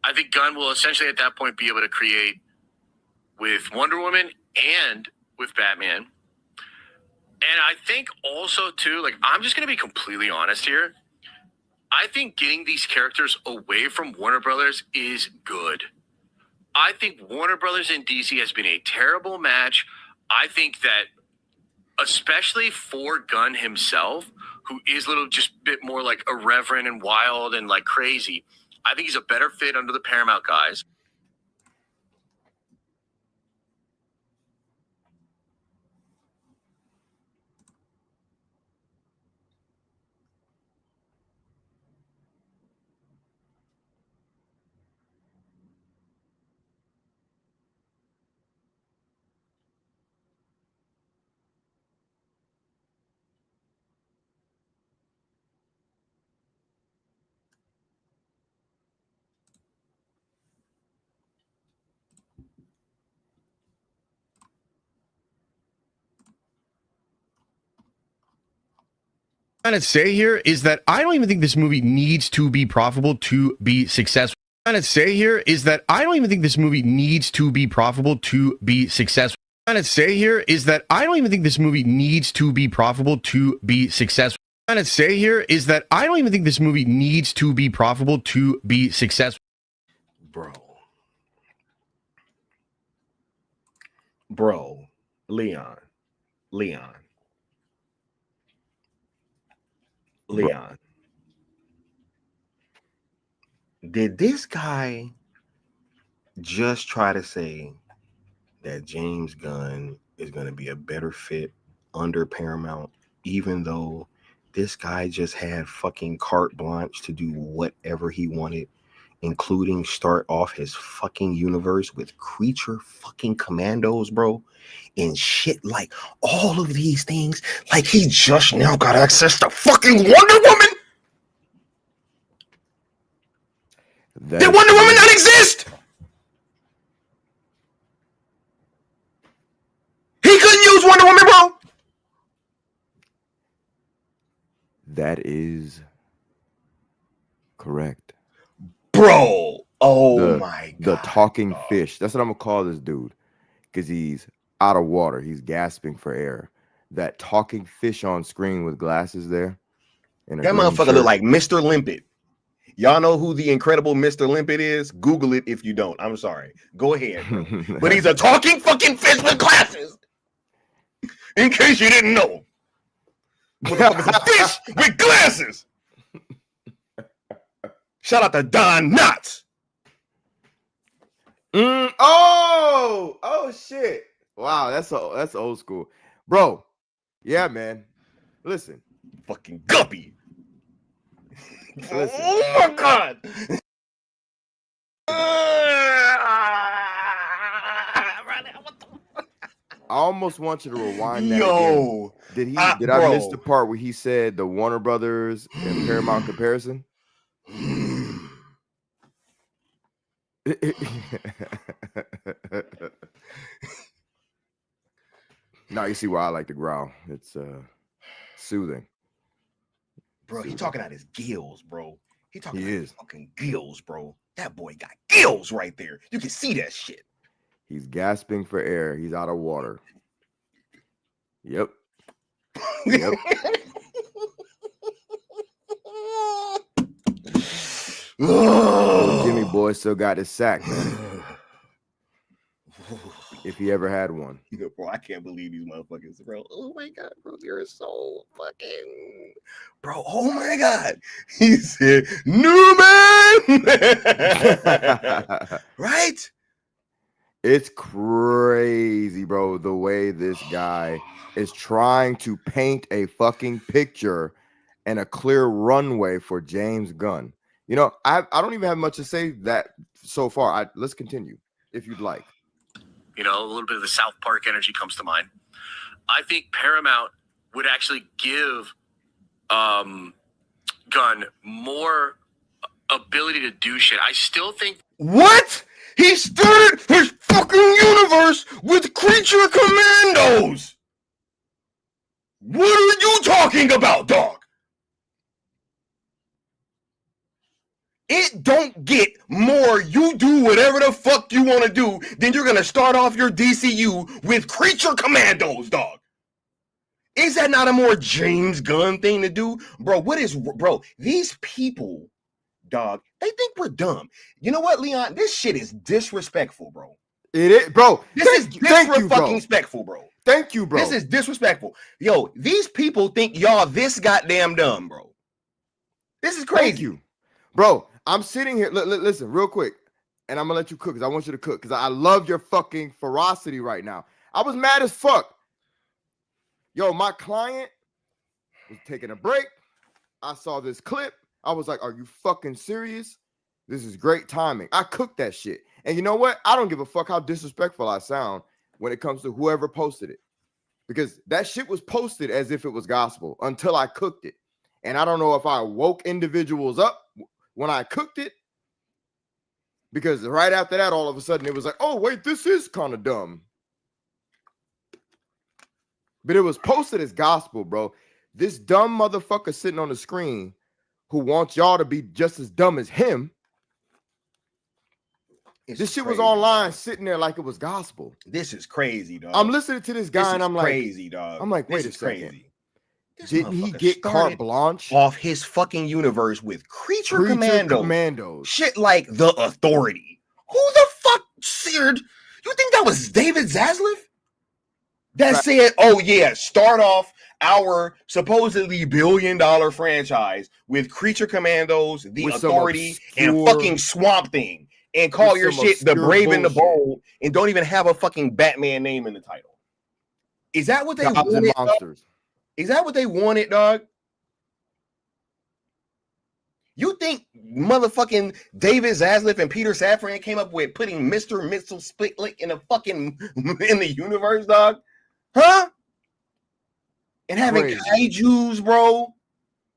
I think Gunn will essentially at that point be able to create with Wonder Woman and with Batman. And I think also, too, like, I'm just going to be completely honest here. I think getting these characters away from Warner Brothers is good. I think Warner Brothers and DC has been a terrible match. I think that especially for Gunn himself, who is a little just bit more like irreverent and wild and like crazy. I think he's a better fit under the Paramount guys. Trying to say here is that I don't even think this movie needs to be profitable to be successful. Trying to say here is that I don't even think this movie needs to be profitable to be successful. Trying to say here is that I don't even think this movie needs to be profitable to be successful. Trying to say here is that I don't even think this movie needs to be profitable to be successful. Bro, Leon. Did this guy just try to say that James Gunn is going to be a better fit under Paramount, even though this guy just had fucking carte blanche to do whatever he wanted, including start off his fucking universe with creature fucking commandos, bro, and shit like all of these things? Like he just now got access to fucking Wonder Woman? Did Wonder Woman not exist? He couldn't use Wonder Woman, bro. That is correct. Bro, my God. The talking fish. That's what I'm going to call this dude. Because he's out of water. He's gasping for air. That talking fish on screen with glasses there. That motherfucker look like Mr. Limpet. Y'all know who the incredible Mr. Limpet is? Google it if you don't. I'm sorry. Go ahead. But he's a talking fucking fish with glasses. In case you didn't know. Motherfucker's a fish with glasses. Shout out to Don Knotts. Oh shit. Wow, that's old school. Bro. Yeah, man. Listen. Fucking guppy. Listen. Oh my God. I almost want you to rewind that Yo. again. Did I miss the part where he said the Warner Brothers and Paramount comparison? Now you see why I like to growl. It's soothing. Bro, he talking out his gills, bro. He talking out is. his fucking gills, bro. That boy got gills right there. You can see that shit. He's gasping for air. He's out of water. Yep. Oh, Jimmy boy still got his sack, man. If he ever had one. Bro, I can't believe these motherfuckers, bro. Oh my God, bro, you're so fucking, bro. Oh my God, he said, Newman, right? It's crazy, bro. The way this guy is trying to paint a fucking picture and a clear runway for James Gunn. You know, I don't even have much to say that so far. Let's continue if you'd like. You know, a little bit of the South Park energy comes to mind. I think Paramount would actually give Gunn more ability to do shit. I still think. What? He started his fucking universe with creature commandos. What are you talking about, dog? It don't get more. You do whatever the fuck you want to do, then you're gonna start off your DCU with creature commandos, dog. Is that not a more James Gunn thing to do, bro? Bro? These people, dog, they think we're dumb. You know what, Leon? This shit is disrespectful, bro. It is, bro. This is disrespectful, bro. Thank you, bro. This is disrespectful. Yo, these people think y'all this goddamn dumb, bro. This is crazy. Thank you, bro. I'm sitting here. Listen, real quick, and I'm gonna let you cook because I want you to cook because I love your fucking ferocity right now. I was mad as fuck. Yo, my client was taking a break. I saw this clip. I was like, are you fucking serious? This is great timing. I cooked that shit. And you know what? I don't give a fuck how disrespectful I sound when it comes to whoever posted it. Because that shit was posted as if it was gospel until I cooked it. And I don't know if I woke individuals up when I cooked it. Because right after that, all of a sudden, it was like, oh, wait, this is kind of dumb. But it was posted as gospel, bro. This dumb motherfucker sitting on the screen who wants y'all to be just as dumb as him. This shit was online sitting there like it was gospel. This is crazy, dog. I'm listening to this guy and I'm like, crazy, dog. I'm like, wait this a second. Crazy. Didn't he get carte blanche off his fucking universe with Creature Commandos? Shit like The Authority. Who the fuck seared? You think that was David Zaslav? That said, oh yeah, start off our supposedly billion-dollar franchise with Creature Commandos, The Authority, and fucking Swamp Thing, and call your shit The Brave and the Bold, and don't even have a fucking Batman name in the title. Is that what they wanted? Monsters. Is that what they wanted, dog? You think motherfucking David Zaslav and Peter Safran came up with putting Mr. Missile Spitlick in the fucking in the universe, dog? Huh? And having kaijus, bro,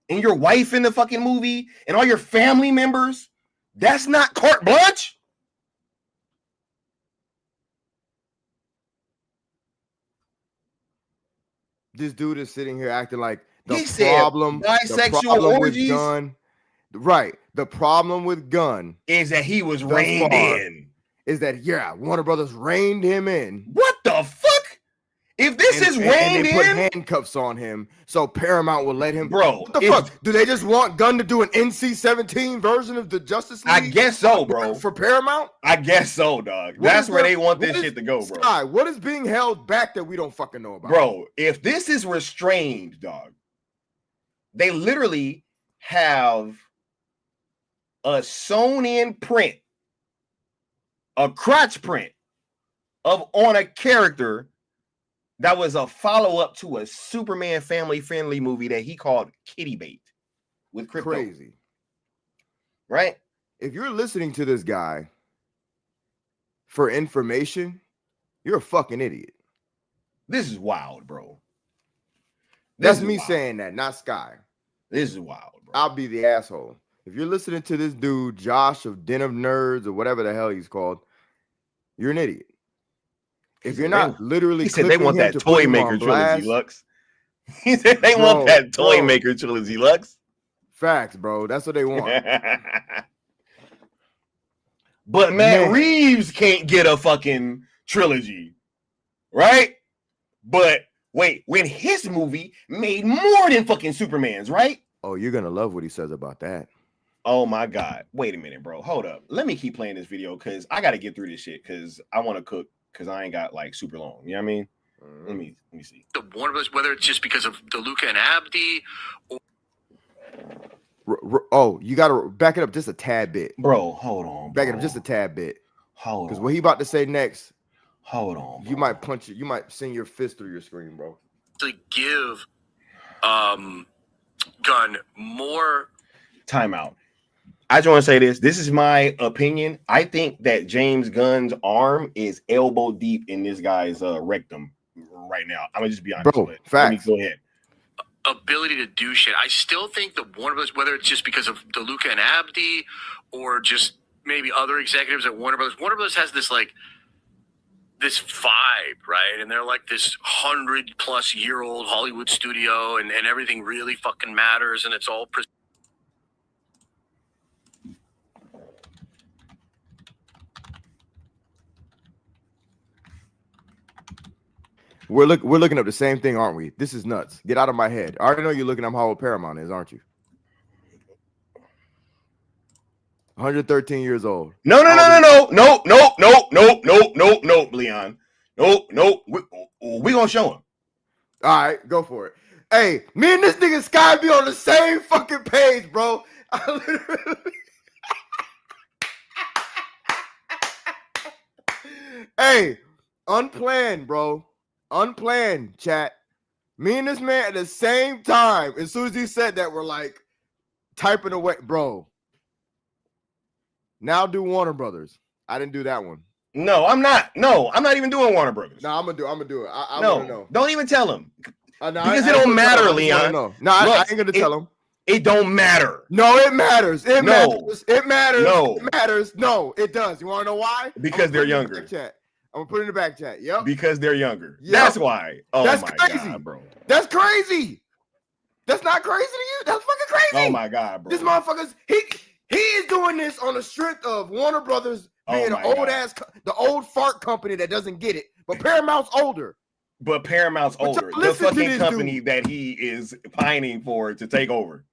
and your wife in the fucking movie, and all your family members. That's not carte blanche. This dude is sitting here acting like the problem with Gunn. Right. The problem with Gunn is that he was reined in. Is that, yeah, Warner Brothers reined him in. What the fuck? If this is reined in, they put handcuffs on him, so Paramount will let him. Bro, what the fuck? Do they just want Gunn to do an NC-17 version of the Justice League? I guess so, bro. For Paramount? I guess so, dog. That's where they want this shit to go, bro. Sky, what is being held back that we don't fucking know about? Bro, if this is restrained, dog, they literally have a sewn-in print, a crotch print on a character that was a follow-up to a Superman family-friendly movie that he called Kitty Bait with Crypto. Crazy. Right? If you're listening to this guy for information, you're a fucking idiot. This is wild, bro. That's me saying that, not Sky. This is wild, bro. I'll be the asshole. If you're listening to this dude, Josh of Den of Nerds or whatever the hell he's called, you're an idiot. If you're not literally, he said they want that Toy Maker trilogy, Lux. He said they want that Toy Maker trilogy, Lux. Facts, bro. That's what they want. But Matt Reeves can't get a fucking trilogy, right? But wait, when his movie made more than fucking Superman's, right? Oh, you're gonna love what he says about that. Oh my God. Wait a minute, bro. Hold up. Let me keep playing this video because I got to get through this shit because I want to cook because I ain't got like super long. You know what I mean? Let me see. The Warner Brothers, whether it's just because of DeLuca and Abdi or oh, you got to back it up just a tad bit. Bro, hold on. Back it up just a tad bit. Hold on. Because what he about to say next, hold on. You might punch it. You might send your fist through your screen, bro. To give Gunn more timeout. I just want to say this. This is my opinion. I think that James Gunn's arm is elbow deep in this guy's rectum right now. I'm gonna just be honest. Bro, facts. Go ahead. Ability to do shit. I still think the Warner Brothers, whether it's just because of DeLuca and Abdi or just maybe other executives at Warner Brothers has this like this vibe, right? And they're like this 100-plus-year-old Hollywood studio, and everything really fucking matters, and it's all. We're looking up the same thing, aren't we? This is nuts. Get out of my head. I already know you're looking up how old Paramount is, aren't you? 113 years old. No, Leon. No. We gonna show him. All right, go for it. Hey, me and this nigga Sky be on the same fucking page, bro. I literally... Hey, unplanned, bro. Unplanned, chat. Me and this man at the same time, as soon as he said that, we're like typing away, bro. Now do Warner Brothers. I didn't do that one. No, I'm not. No, I'm not even doing Warner Brothers. No, I'm gonna do it. I no, want to know. Don't even tell him. No, because it don't matter, Leon. No, I ain't gonna tell him. It don't matter. No, it matters. It matters. It matters. No. It matters. No, it does. You want to know why? Because they're younger. I'm gonna put it in the back chat. Yep. Because they're younger. Yep. That's why. Oh, that's my crazy, God, bro. That's crazy. That's not crazy to you. That's fucking crazy. Oh my God, bro. This motherfucker's he is doing this on the strength of Warner Brothers being an old ass, the old fart company that doesn't get it. But Paramount's older. But Paramount's older. The fucking company that he is pining for to take over.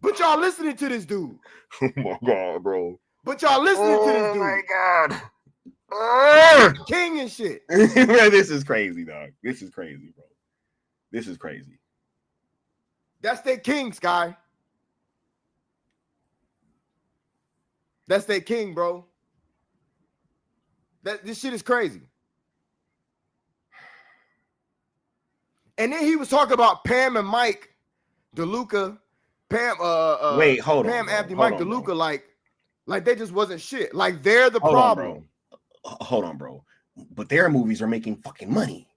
But y'all listening to this dude. Oh my God, bro. But y'all listening to this dude. Oh my God. King and shit. This is crazy, dog. This is crazy, bro. This is crazy. That's their king, Sky. That's their king, bro. This shit is crazy. And then he was talking about Pam and Mike DeLuca. Wait, hold on. Pam, bro. Abdi, Hold Mike on, DeLuca, like they just wasn't shit. Like they're the Hold problem. on, bro. Hold on, bro. But their movies are making fucking money.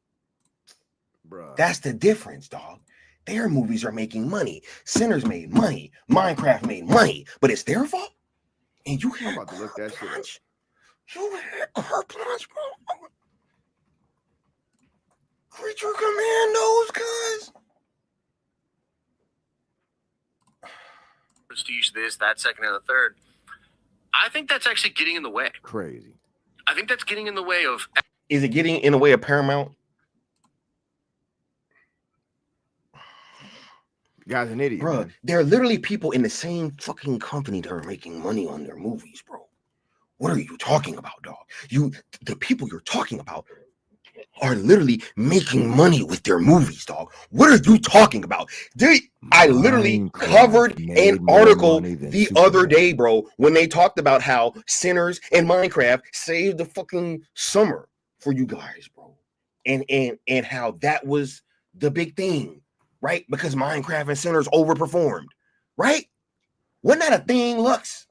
Bruh. That's the difference, dog. Their movies are making money. Sinners made money. Minecraft made money. But it's their fault? And you had I'm about to look that shit up. You had carte blanche, bro. Creature Commandos, guys. Prestige this, that, second, and the third. I think that's actually getting in the way. Crazy. I think that's getting in the way of. Is it getting in the way of Paramount? Guy's an idiot, bro. Man. There are literally people in the same fucking company that are making money on their movies, bro. What are you talking about, dog? The people you're talking about are literally making money with their movies, dog. What are you talking about? I literally covered an article the other day, bro, when they talked about how Sinners and Minecraft saved the fucking summer for you guys, bro. And how that was the big thing, right? Because Minecraft and Sinners overperformed, right? Wasn't that a thing, Lux?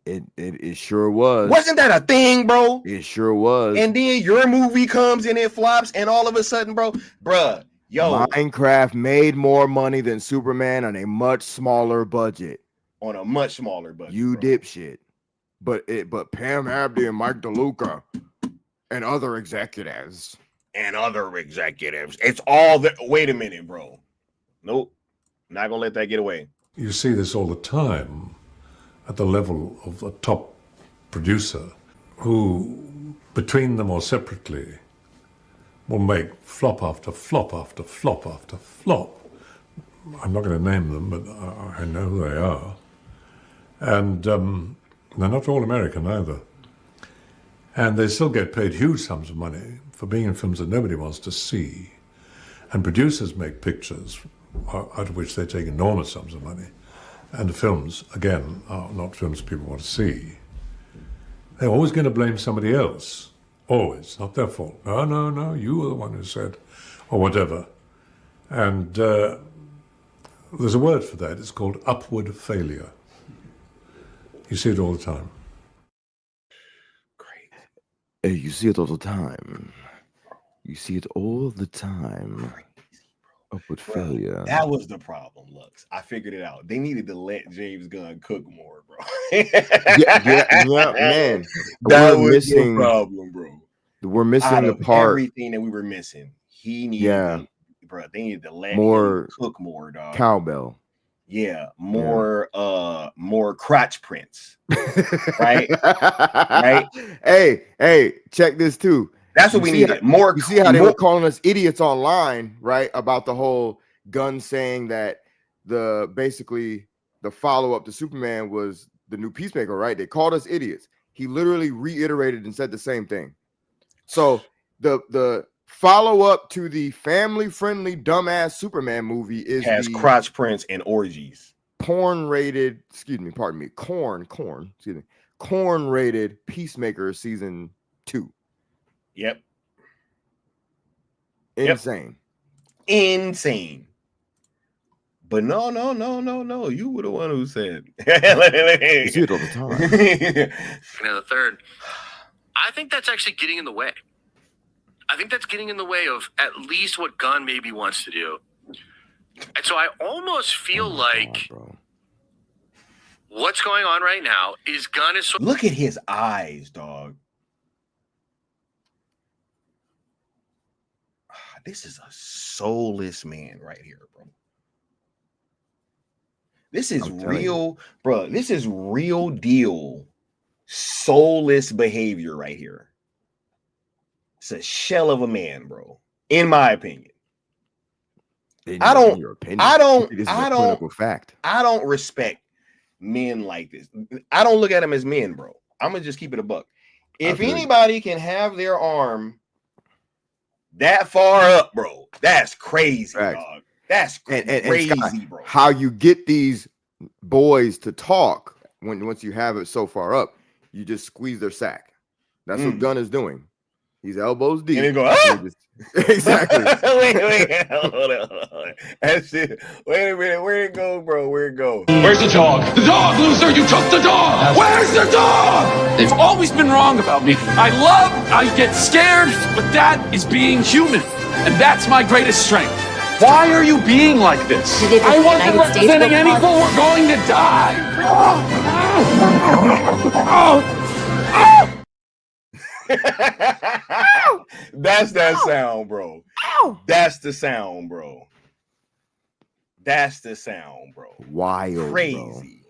It sure was. Wasn't that a thing, bro? It sure was. And then your movie comes and it flops, and all of a sudden, bruh, yo, Minecraft made more money than Superman on a much smaller budget. On a much smaller budget. You dipshit. But Pam Abdi and Mike DeLuca and other executives. It's all the wait a minute, bro. Nope. Not gonna let that get away. You see this all the time at the level of a top producer who, between them or separately, will make flop after flop after flop after flop. I'm not going to name them, but I know who they are. And they're not all American either. And they still get paid huge sums of money for being in films that nobody wants to see. And producers make pictures out of which they take enormous sums of money. And the films, again, are not films people want to see. They're always going to blame somebody else. Always. Not their fault. No, you were the one who said, or whatever. And there's a word for that. It's called upward failure. You see it all the time. Great. Hey, you see it all the time. You see it all the time. Upward failure. That was the problem, Lux. I figured it out. They needed to let James Gunn cook more, bro. yeah, man. That was the problem, bro. We're missing the part. Everything that we were missing. He needed, bro. They needed to let him cook more, dog. Cowbell. Yeah, more crotch prints. Right? Right? Hey, check this too. That's what we needed. More. You see how they were calling us idiots online, right? About the whole Gunn saying that basically the follow-up to Superman was the new Peacemaker, right? They called us idiots. He literally reiterated and said the same thing. So the follow-up to the family-friendly dumbass Superman movie is has the crotch prints and orgies. corn-rated Peacemaker season 2. Yep. Insane. Insane. But no. You were the one who said. You see it all the time. The third. I think that's actually getting in the way. I think that's getting in the way of at least what Gunn maybe wants to do. And so I almost feel like what's going on right now is Gunn is... Look at his eyes, dog. This is a soulless man right here, bro. This is real, bro. This is real deal soulless behavior right here. It's a shell of a man, bro. In my opinion. I don't respect men like this. I don't look at them as men, bro. I'm gonna just keep it a buck. If anybody can have their arm that far up, bro, that's crazy, dog. That's crazy, Scott, bro. How you get these boys to talk once you have it so far up, you just squeeze their sack. That's what Gunn is doing. He's elbows deep. And they go, ah! Exactly. wait, hold on. That shit. Wait a minute. Where'd it go, bro? Where'd it go? Where's the dog? The dog, loser! You took the dog! Where's the dog? They've always been wrong about me. I get scared, but that is being human. And that's my greatest strength. Why are you being like this? I wasn't representing anything. We're going to die. That's that sound, bro. That's the sound, bro. That's the sound, bro. Wild, crazy.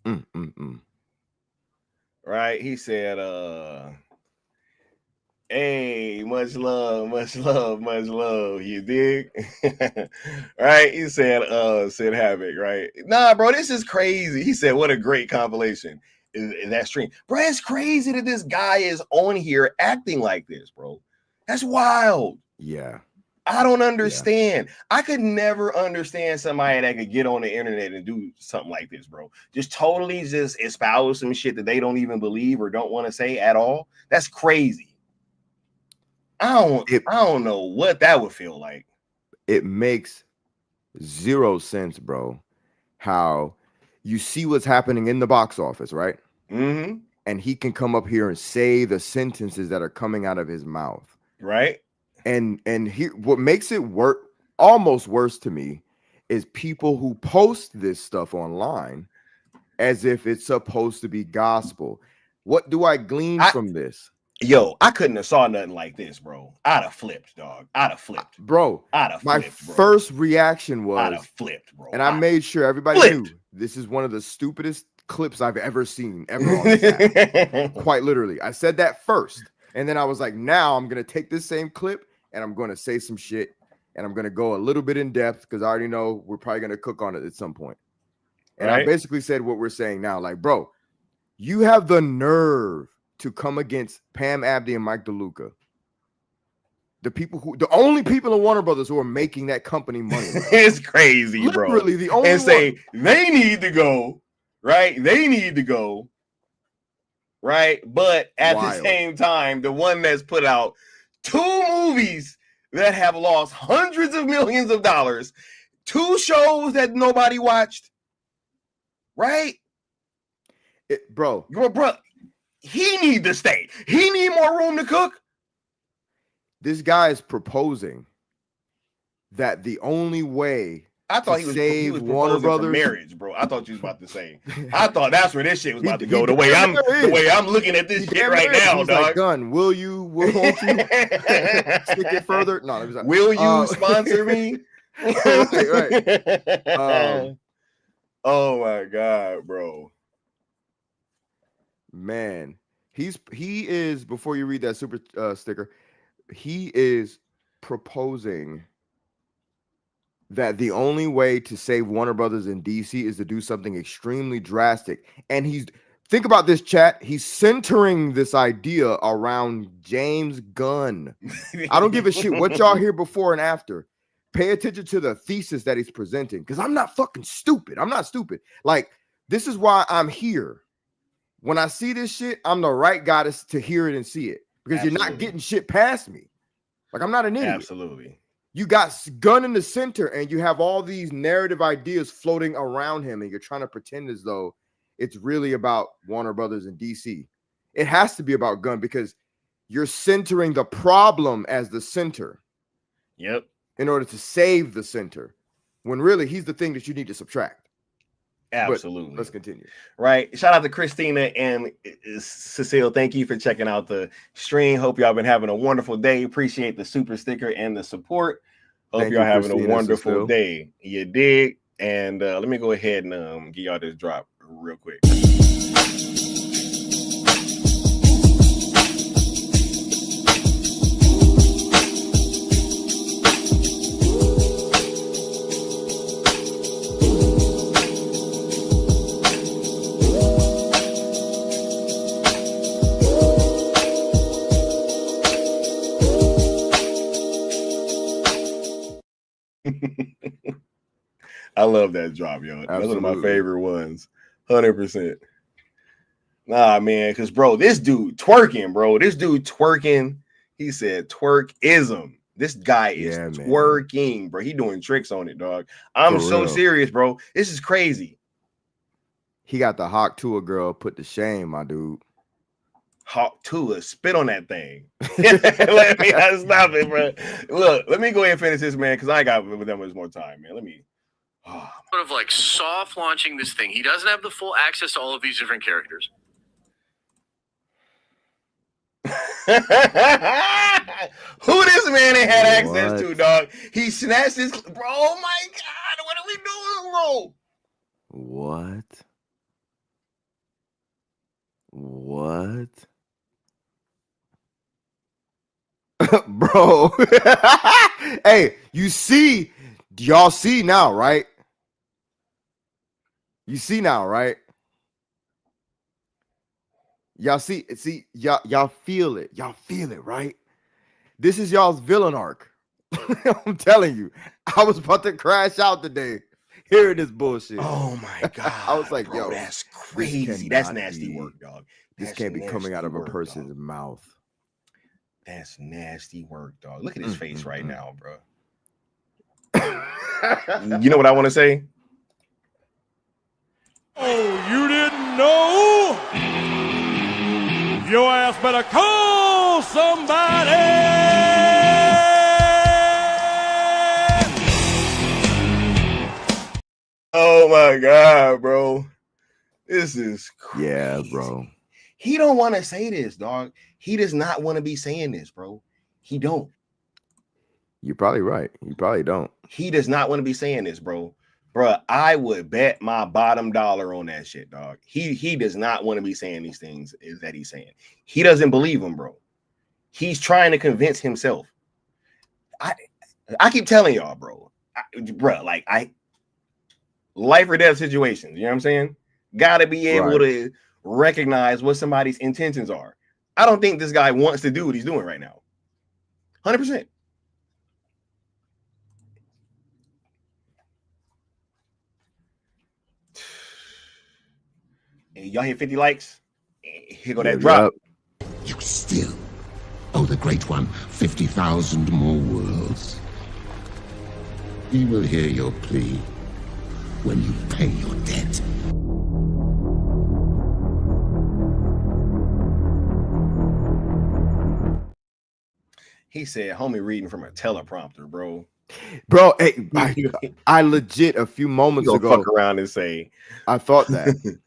Bro. Right? He said, hey, much love, you dig? Right? He said Havoc, right? Nah, bro, this is crazy. He said, what a great compilation. That stream, bro. It's crazy that this guy is on here acting like this, bro. That's wild. Yeah, I don't understand. I could never understand somebody that could get on the internet and do something like this, bro. Just totally just espouse some shit that they don't even believe or don't want to say at all. That's crazy. I don't know what that would feel like. It makes zero sense, bro. How you see what's happening in the box office, right? Mm-hmm. And he can come up here and say the sentences that are coming out of his mouth, right? And what makes it almost worse to me is people who post this stuff online as if it's supposed to be gospel. What do I glean from this? Yo, I couldn't have saw nothing like this, bro. I'd have flipped, dog. I'd have flipped, bro. My first reaction was I'd have flipped, bro. And I made sure everybody knew this is one of the stupidest clips I've ever seen ever on this app. Quite literally. I said that first. And then I was like, now I'm going to take this same clip and I'm going to say some shit and I'm going to go a little bit in depth because I already know we're probably going to cook on it at some point. And I basically said what we're saying now. Like, bro, you have the nerve to come against Pam Abdi and Mike DeLuca. The only people in Warner Brothers who are making that company money. It's crazy, bro. Literally the only and say they need to go, right? They need to go, right? But at the same time, the one that's put out 2 movies that have lost hundreds of millions of dollars, 2 shows that nobody watched, right? Bro, he need to stay. He need more room to cook. This guy is proposing that the only way I thought he was Warner Brothers marriage, bro. I thought you was about to say. I thought that's where this shit was about to go. The way I'm looking at this shit right now, dog. Like, Gunn, won't you stick it further? No, it was like, will you sponsor me? right. Oh my god, bro. Man, he is, before you read that super sticker, he is proposing that the only way to save Warner Brothers in DC is to do something extremely drastic. And he's Think about this, chat. He's centering this idea around James Gunn. I don't give a shit what y'all hear before and after. Pay attention to the thesis that he's presenting, because I'm not fucking stupid. I'm not stupid. Like, this is why I'm here. When I see this shit, I'm the right guy to hear it and see it, because you're not getting shit past me. Like, I'm not an idiot. Absolutely. You got Gunn in the center, and you have all these narrative ideas floating around him, and you're trying to pretend as though it's really about Warner Brothers and DC. It has to be about Gunn, because you're centering the problem as the center. Yep. In order to save the center, when really he's the thing that you need to subtract. Absolutely. But let's continue. Right. Shout out to Christina and Cecile. Thank you for checking out the stream. Hope y'all been having a wonderful day. Appreciate the super sticker and the support. Hope Thank y'all you, having Christina, a wonderful Cecile. day. You dig? And let me go ahead and give y'all this drop real quick. I love that drop, yo. Absolutely. That's one of my favorite ones. 100%. Nah, man, because, bro, this dude twerking, bro. This dude twerking. He said twerkism. This guy is twerking, bro. He doing tricks on it, dog. I'm so serious, bro. This is crazy. He got the Hawk Tua girl put to shame, my dude. Hawk Tua, spit on that thing. Let me stop it, bro. Look, let me go ahead and finish this, man, because I got that much more time, man. Let me. Sort of like soft launching this thing. He doesn't have the full access to all of these different characters. Who this man ain't had access to, dog? He snatched his. Bro, oh my God, what are we doing, bro? What? Bro. Hey, y'all see now, right? You see now, right? Y'all see, y'all feel it. Y'all feel it, right? This is y'all's villain arc. I'm telling you. I was about to crash out today hearing this bullshit. Oh my God. I was like, bro, yo, that's crazy. That's nasty work, dog. This can't be coming out of a person's mouth. That's nasty work, dog. Look at his face right now, bro. You know what I want to say? Oh, you didn't know? Your ass better call somebody. Oh my God, bro. This is crazy. Yeah, bro. He don't want to say this, dog. He does not want to be saying this, bro. He don't. You're probably right. You probably don't. He does not want to be saying this, bro. Bro, I would bet my bottom dollar on that shit, dog. He does not want to be saying these things that he's saying. He doesn't believe him, bro. He's trying to convince himself. I keep telling y'all, bro. Life or death situations, you know what I'm saying? Gotta be able to recognize what somebody's intentions are. I don't think this guy wants to do what he's doing right now. 100%. And y'all hit 50 likes. Here go that drop. You still owe the Great One 50,000 more worlds. He will hear your plea when you pay your debt. He said, homie reading from a teleprompter, bro. Bro, hey, I legit a few moments ago fuck around and say, I thought that.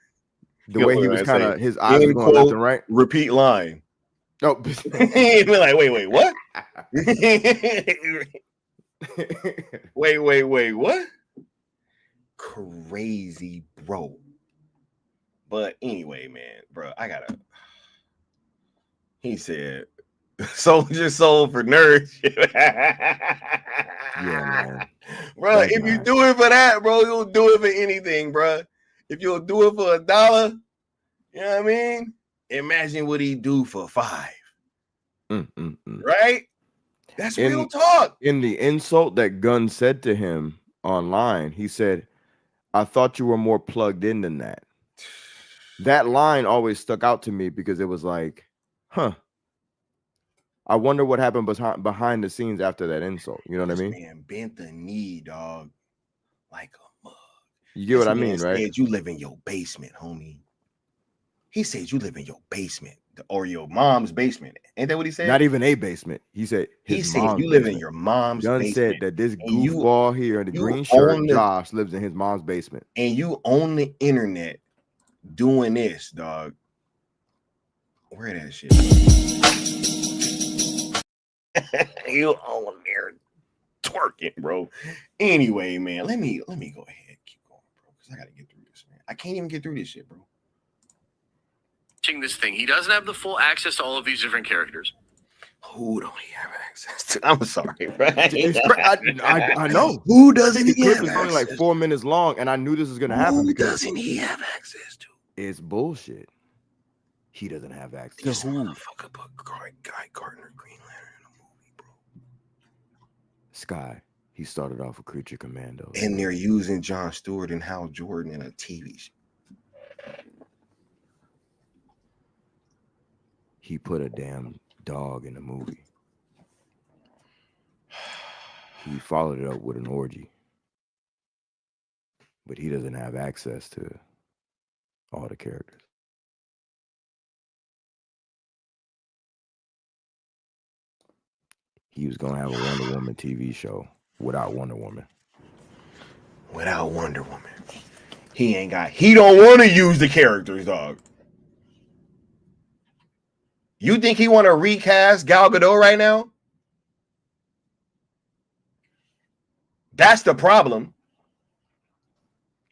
The way he was kind of, his eyes were going left and right. Repeat line. No. He'd be like, wait, what? wait, what? Crazy, bro. But anyway, man, bro, he said, soldier soul for nerds. Yeah, man. Bro, if you do it for that, bro, you'll do it for anything, bro. If you'll do it for $1, You know what I mean? Imagine what he do for 5. Mm. Right? That's real talk. In the insult that Gunn said to him online, he said, I thought you were more plugged in than that. That line always stuck out to me because it was like, huh. I wonder what happened behind the scenes after that insult. You know what I mean? Man bent the knee, dog, like a mug. You get what I mean, right? Said you live in your basement, homie. He said you live in your basement or your mom's basement. Ain't that what he said? Not even a basement. He said you live in your mom's Gunn basement. said that this goofball here in the green shirt, Josh, lives in his mom's basement. And you own the internet doing this, dog. Where that shit? You own there twerking, bro. Anyway, man, let me go ahead and keep going, bro, because I gotta get through this, man. I can't even get through this shit, bro. This thing, he doesn't have the full access to all of these different characters. Who don't he have access to? I'm sorry, bro. I know. Who doesn't he have? The clip is only like 4 minutes long, and I knew this was gonna happen. Who doesn't he have access to? It's bullshit. He doesn't have access. This motherfucker put Guy Gardner Green Lantern in a movie, bro. Sky. He started off with Creature Commandos. And they're using Jon Stewart and Hal Jordan in a TV show. He put a damn dog in the movie. He followed it up with an orgy. But he doesn't have access to all the characters. He was going to have a Wonder Woman TV show without Wonder Woman. Without Wonder Woman. He don't want to use the characters, dog. You think he want to recast Gal Gadot right now? That's the problem.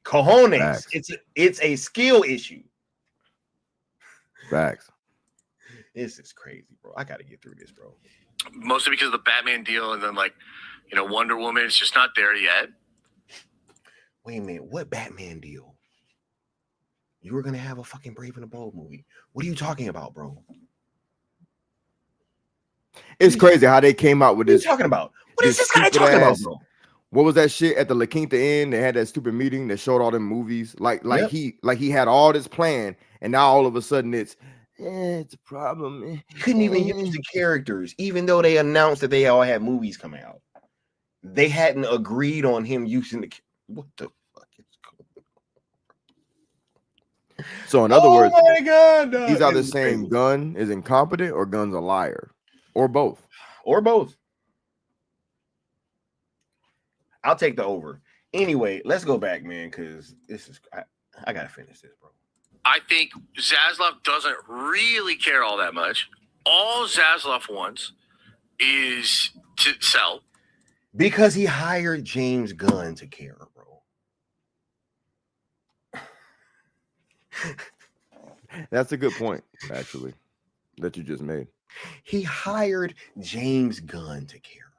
Cojones. Facts. It's a skill issue. Facts. This is crazy, bro. I got to get through this, bro. Mostly because of the Batman deal, and then Wonder Woman is just not there yet. Wait a minute, what Batman deal? You were gonna have a fucking Brave and the Bold movie. What are you talking about, bro? It's crazy how they came out with this. What are you talking about? What is this guy talking about, bro? What was that shit at the La Quinta Inn? They had that stupid meeting that showed all them movies. Yep. He had all this plan, and now all of a sudden it's a problem. He couldn't even use the characters, even though they announced that they all had movies coming out. They hadn't agreed on him using the. What the fuck is going on? So in other words, my God, dog. he's either saying Gunn is incompetent or Gunn's a liar, or both. Or both. I'll take the over. Anyway, let's go back, man, because this is I gotta finish this, bro. I think Zaslav doesn't really care all that much. All Zaslav wants is to sell. Because he hired James Gunn to care, bro. That's a good point, actually, that you just made. He hired James Gunn to care.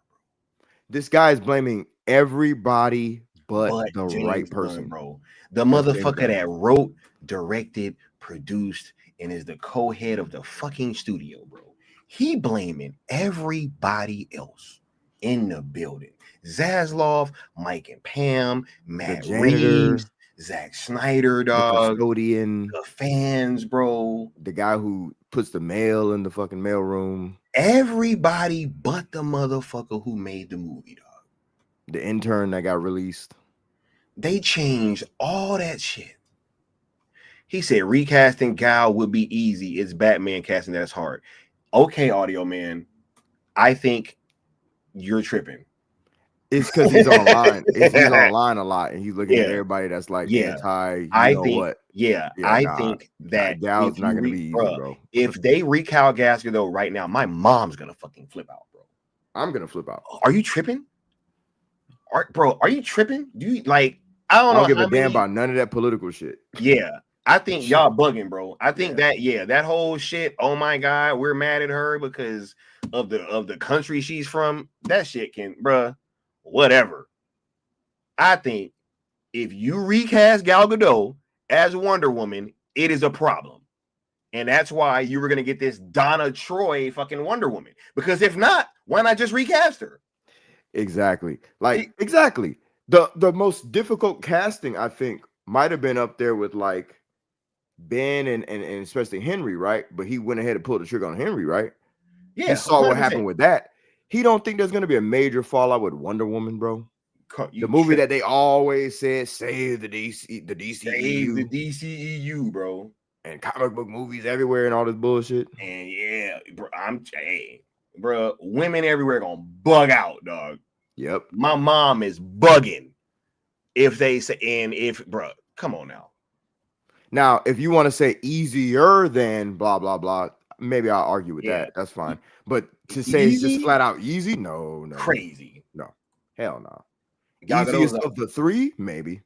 This guy is blaming everybody but the James right person, Gunn, bro. The motherfucker that wrote, directed, produced, and is the co-head of the fucking studio, bro. He blaming everybody else in the building. Zaslav, Mike and Pam, Matt Reeves, Zack Snyder, dog, the custodian, the fans, bro. The guy who puts the mail in the fucking mail room. Everybody but the motherfucker who made the movie, dog. The intern that got released. They changed all that shit. He said recasting Gal would be easy. It's Batman casting that's hard. Okay, audio man. I think you're tripping. It's because he's online. He's online a lot, and he's looking at everybody that's like anti. I think that Gal's not gonna be easy, bro. If they recast Gal Gadot right now, my mom's gonna fucking flip out, bro. I'm gonna flip out. Are you tripping? Are you tripping? Do you like? I don't give a damn about none of that political shit. Yeah, I think y'all bugging, bro. I think that whole shit. Oh my God, we're mad at her because of the country she's from. That shit can, bruh. Whatever. I think if you recast Gal Gadot as Wonder Woman, it is a problem. And that's why you were going to get this Donna Troy fucking Wonder Woman. Because if not, why not just recast her? Exactly. Like, exactly. The most difficult casting, I think, might have been up there with like Ben and especially Henry, right? But he went ahead and pulled the trigger on Henry, right? Yeah. He saw 100%. what happened with that. He don't think there's going to be a major fallout with Wonder Woman, bro. The movie that they always said save the DCEU. Save the DCEU, bro. And comic book movies everywhere and all this bullshit. And yeah, bro, bro, women everywhere gonna bug out, dog. Yep. My mom is bugging if they say, and if, bro, come on now. Now, if you want to say easier than blah blah blah, maybe I'll argue with that. That's fine. But to say it's just flat out easy, no, crazy, no, hell no. Y'all Easiest of the three, maybe.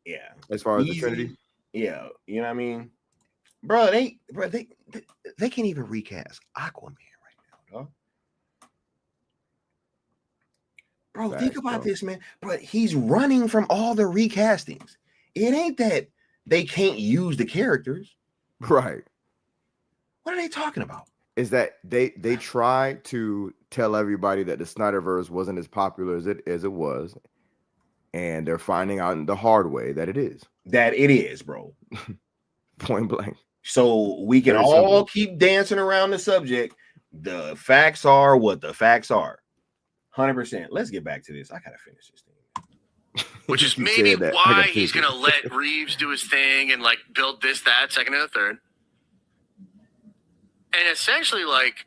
Yeah, as far as easy, the Trinity. Yeah, you know what I mean, bro. They can't even recast Aquaman right now, dog. Bro, think about this, man. But he's running from all the recastings. It ain't that they can't use the characters, right? What are they talking about? Is that they tried to tell everybody that the Snyderverse wasn't as popular as it was, and they're finding out in the hard way that it is. That it is, bro. Point blank. So we can all keep dancing around the subject. The facts are what the facts are. 100%. Let's get back to this. I gotta finish this thing. Which is maybe why he's gonna let Reeves do his thing and like build this, that, second, and the third. And essentially, like,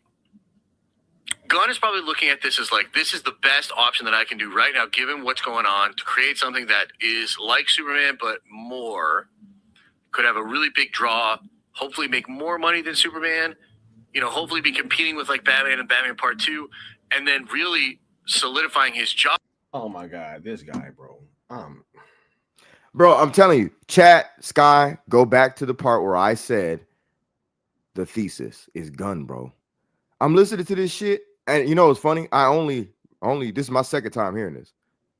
Gunn is probably looking at this as like, this is the best option that I can do right now, given what's going on, to create something that is like Superman, but more. Could have a really big draw, hopefully make more money than Superman, hopefully be competing with like Batman and Batman Part 2, and then really solidifying his job. Oh my God, this guy, bro. Bro, I'm telling you, chat, Sky, go back to the part where I said the thesis is Gunn, bro. I'm listening to this shit, and you know what's funny? I only this is my second time hearing this.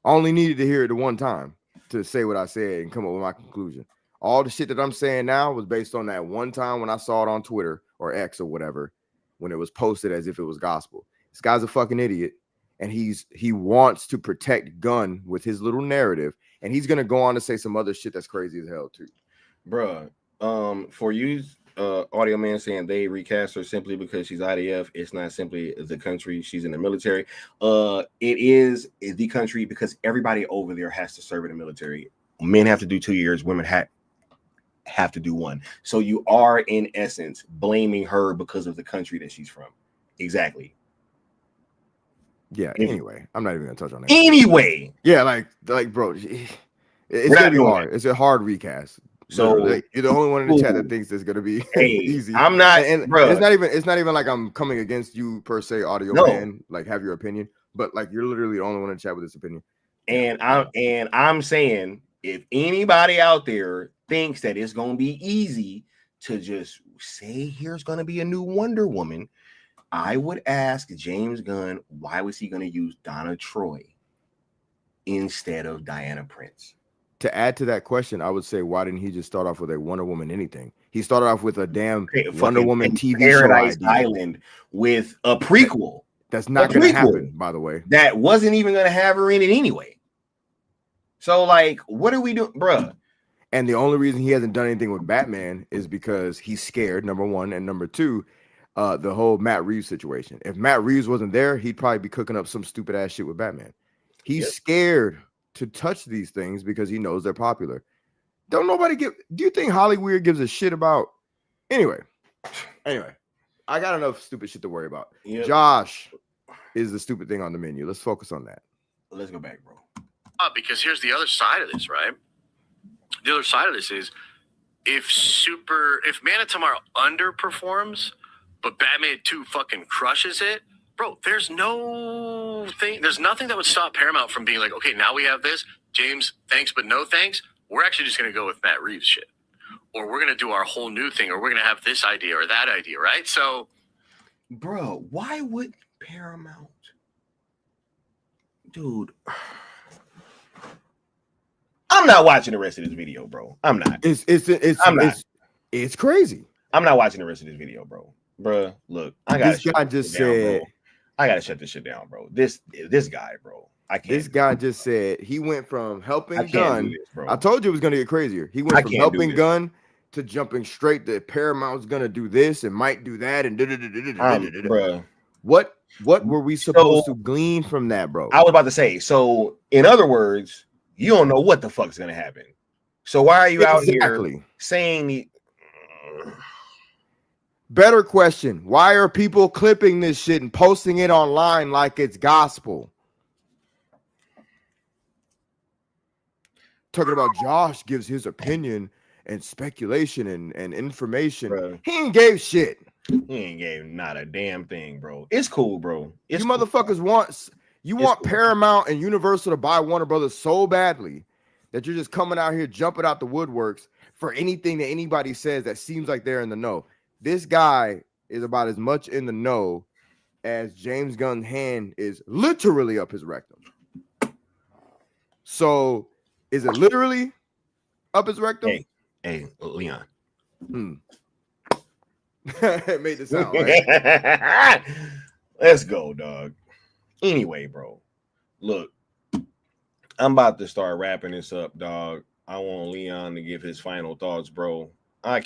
I only needed to hear it the one time to say what I said and come up with my conclusion. All the shit that I'm saying now was based on that one time when I saw it on Twitter or X or whatever, when it was posted as if it was gospel. This guy's a fucking idiot, and he wants to protect Gunn with his little narrative, and he's gonna go on to say some other shit that's crazy as hell too. Bruh, for you, audio man saying they recast her simply because she's IDF. It's not simply the country she's in the military. It is the country because everybody over there has to serve in the military. Men have to do 2 years, women have to do 1. So you are in essence blaming her because of the country that she's from. Exactly. Yeah. Anyway, I'm not even gonna touch on that. Anyway, yeah, like bro, it's gonna be hard. It's a hard recast. So you're the only one in the chat that thinks it's gonna be easy. I'm not, and bro. It's not even like I'm coming against you per se, audio man. Like, have your opinion, but like you're literally the only one in the chat with this opinion. And I'm saying, if anybody out there thinks that it's gonna be easy to just say here's gonna be a new Wonder Woman, I would ask James Gunn, why was he gonna use Donna Troy instead of Diana Prince? To add to that question, I would say, why didn't he just start off with a Wonder Woman anything? He started off with a damn Wonder Woman TV Paradise show Island with a prequel. That's not going to happen, by the way. That wasn't even going to have her in it anyway. So, like, what are we doing, bruh? And the only reason he hasn't done anything with Batman is because he's scared, number one. And number two, the whole Matt Reeves situation. If Matt Reeves wasn't there, he'd probably be cooking up some stupid ass shit with Batman. He's scared to touch these things because he knows they're popular. Do you think Hollywood gives a shit about? Anyway, I got enough stupid shit to worry about. Josh is the stupid thing on the menu. Let's focus on that. Let's go back, bro. Because here's the other side of this, right? The other side of this is if Man of Tomorrow underperforms, but Batman 2 fucking crushes it, bro, there's nothing that would stop Paramount from being like, okay, now we have this. James, thanks, but no thanks. We're actually just going to go with Matt Reeves shit. Or we're going to do our whole new thing, or we're going to have this idea or that idea, right? So, bro, why would Paramount? Dude, I'm not watching the rest of this video, bro. I'm not. It's crazy. I'm not watching the rest of this video, bro. Bruh, look, I gotta This guy just said, I gotta shut this shit down, bro. This guy, bro. I can't. This guy just said he went from helping Gunn. This, bro. I told you it was gonna get crazier. He went from helping Gunn to jumping straight to Paramount's gonna do this and might do that and bruh. What were we supposed to glean from that, bro? I was about to say, so in other words, you don't know what the fuck's gonna happen. So why are you out here saying the better question? Why are people clipping this shit and posting it online like it's gospel? Talking about Josh gives his opinion and speculation and information. Bro. He ain't gave shit. He ain't gave not a damn thing, bro. It's cool, bro. You motherfuckers want Paramount and Universal to buy Warner Brothers so badly that you're just coming out here jumping out the woodworks for anything that anybody says that seems like they're in the know. This guy is about as much in the know as James Gunn's hand is literally up his rectum. So is it literally up his rectum? Hey, Leon. It made the sound, right? Let's go, dog. Anyway, bro. Look, I'm about to start wrapping this up, dog. I want Leon to give his final thoughts, bro. I'm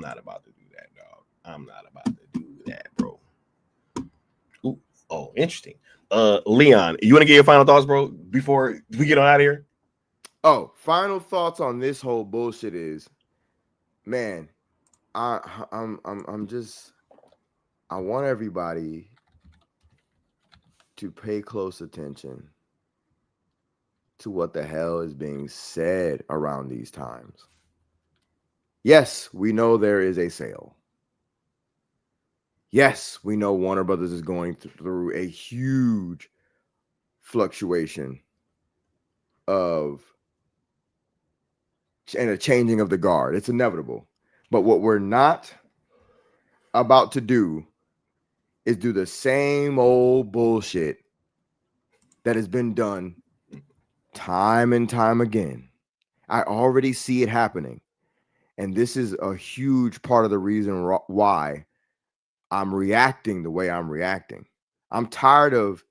not about to do that, dog. I'm not about to do that, bro. Ooh, oh, interesting. Leon, you want to get your final thoughts, bro, before we get on out of here? Oh, final thoughts on this whole bullshit is, man, I want everybody to pay close attention to what the hell is being said around these times. Yes, we know there is a sale. Yes, we know Warner Brothers is going through a huge fluctuation and a changing of the guard. It's inevitable. But what we're not about to do is do the same old bullshit that has been done time and time again. I already see it happening. And this is a huge part of the reason why I'm reacting the way I'm reacting. I'm tired of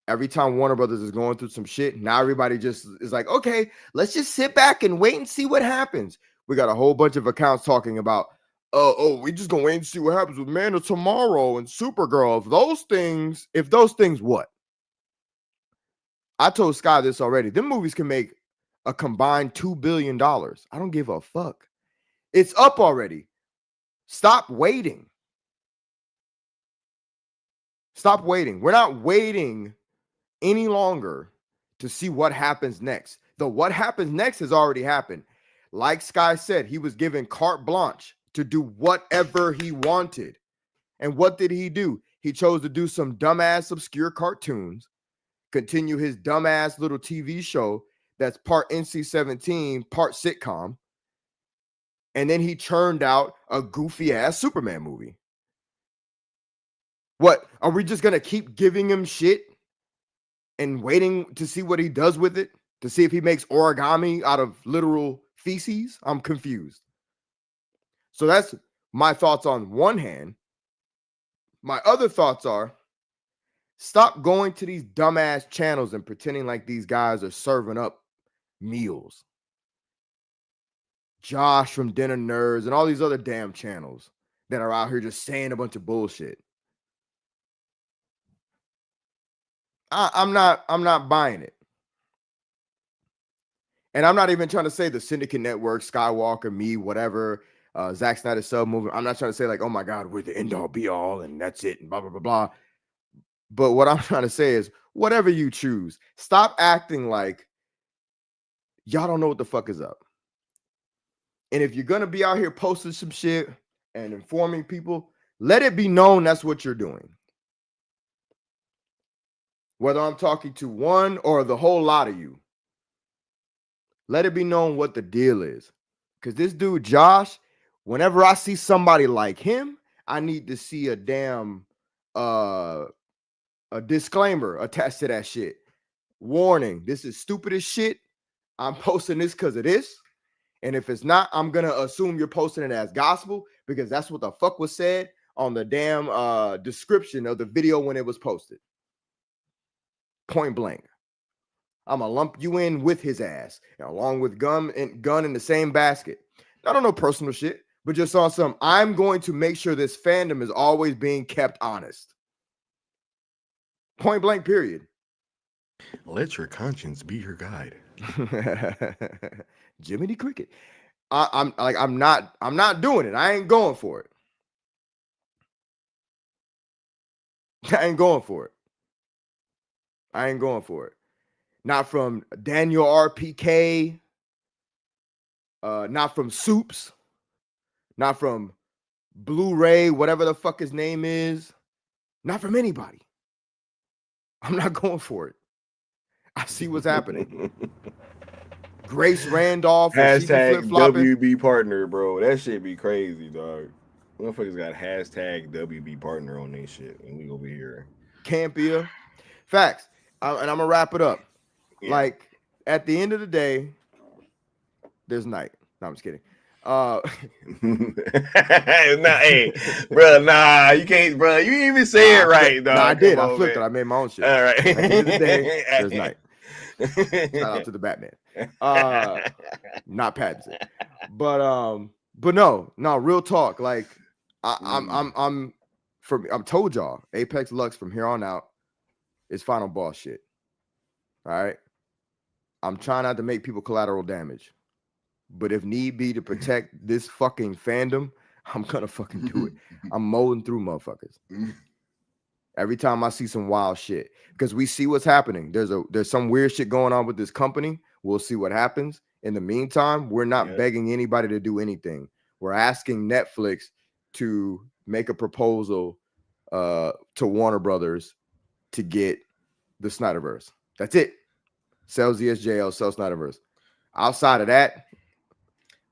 every time Warner Brothers is going through some shit, now everybody just is like, okay, let's just sit back and wait and see what happens. We got a whole bunch of accounts talking about, we just gonna wait and see what happens with Man of Tomorrow and Supergirl. If those things what? I told Sky this already. Them movies can make a combined $2 billion. I don't give a fuck. It's up already. Stop waiting. Stop waiting. We're not waiting any longer to see what happens next. The what happens next has already happened. Like Sky said, he was given carte blanche to do whatever he wanted. And what did he do? He chose to do some dumbass obscure cartoons, continue his dumbass little TV show that's part NC-17, part sitcom, and then he churned out a goofy ass Superman movie. What, are we just gonna keep giving him shit and waiting to see what he does with it, to see if he makes origami out of literal feces? I'm confused. So that's my thoughts on one hand. My other thoughts are, stop going to these dumbass channels and pretending like these guys are serving up meals. Josh from Dinner Nerds and all these other damn channels that are out here just saying a bunch of bullshit. I'm not buying it. And I'm not even trying to say the Syndicate Network, Skywalker, me, whatever, Zack Snyder sub movie. I'm not trying to say like, oh my God, we're the end all be all and that's it and blah, blah, blah, blah. But what I'm trying to say is whatever you choose, stop acting like y'all don't know what the fuck is up. And if you're going to be out here posting some shit and informing people, let it be known that's what you're doing. Whether I'm talking to one or the whole lot of you, let it be known what the deal is. Because this dude, Josh, whenever I see somebody like him, I need to see a damn a disclaimer attached to that shit. Warning, this is stupid as shit. I'm posting this because of this. And if it's not, I'm going to assume you're posting it as gospel. because that's what the fuck was said on the damn description of the video when it was posted. Point blank. I'm gonna lump you in with his ass, along with Gunn in the same basket. Not on no personal shit, but just on some, I'm going to make sure this fandom is always being kept honest. Point blank, period. Let your conscience be your guide. Jiminy Cricket. I'm not doing it. I ain't going for it. I ain't going for it. Not from Daniel RPK. Not from Soups. Not from Blu-ray, whatever the fuck his name is. Not from anybody. I'm not going for it. I see what's happening. Grace Randolph. Hashtag WB partner, bro. That shit be crazy, dog. Motherfuckers got hashtag WB partner on their shit, and we over here. Campia. Facts. And I'm gonna wrap it up. Yeah. Like, at the end of the day, there's night. No, I'm just kidding. Nah, hey, bro, nah, you can't, bro. You didn't even say it right, dog. No, I did. I flipped it. I made my own shit. All right. At the end of the day, there's night. Shout out to the Batman. Not Pattinson. But no, real talk. Like, I'm told y'all, Apex Lux from here on out is final boss shit. All right. I'm trying not to make people collateral damage. But if need be to protect this fucking fandom, I'm gonna fucking do it. I'm molding through motherfuckers. Every time I see some wild shit, because we see what's happening. There's some weird shit going on with this company. We'll see what happens. In the meantime, we're not begging anybody to do anything. We're asking Netflix to make a proposal to Warner Brothers to get the Snyderverse. That's it. Sell ZSJL, sell Snyderverse. Outside of that,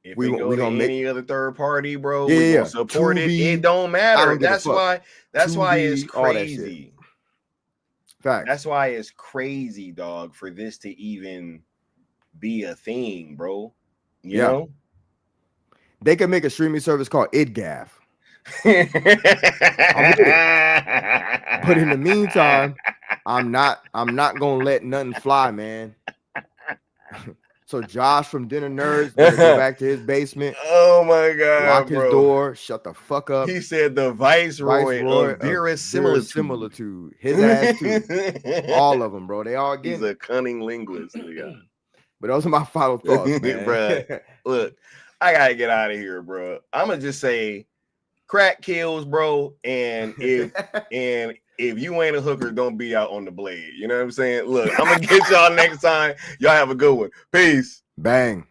if we gonna make any other third party, bro, we gonna support it. It don't matter. That's why it's crazy. Fact. That's why it's crazy, dog, for this to even be a thing, bro. You know? They could make a streaming service called IDGAF. But in the meantime, I'm not gonna let nothing fly, man. So Josh from Dinner Nerds better go back to his basement. Oh my god! Lock his door. Shut the fuck up. He said the Viceroy of verisimilitude. His ass too. All of them, bro. They all get. He's a cunning linguist. But those are my final thoughts, man. Bro, look, I gotta get out of here, bro. I'm gonna just say, crack kills, bro. And if you ain't a hooker, don't be out on the blade. You know what I'm saying? Look, I'm gonna get y'all next time. Y'all have a good one. Peace. Bang.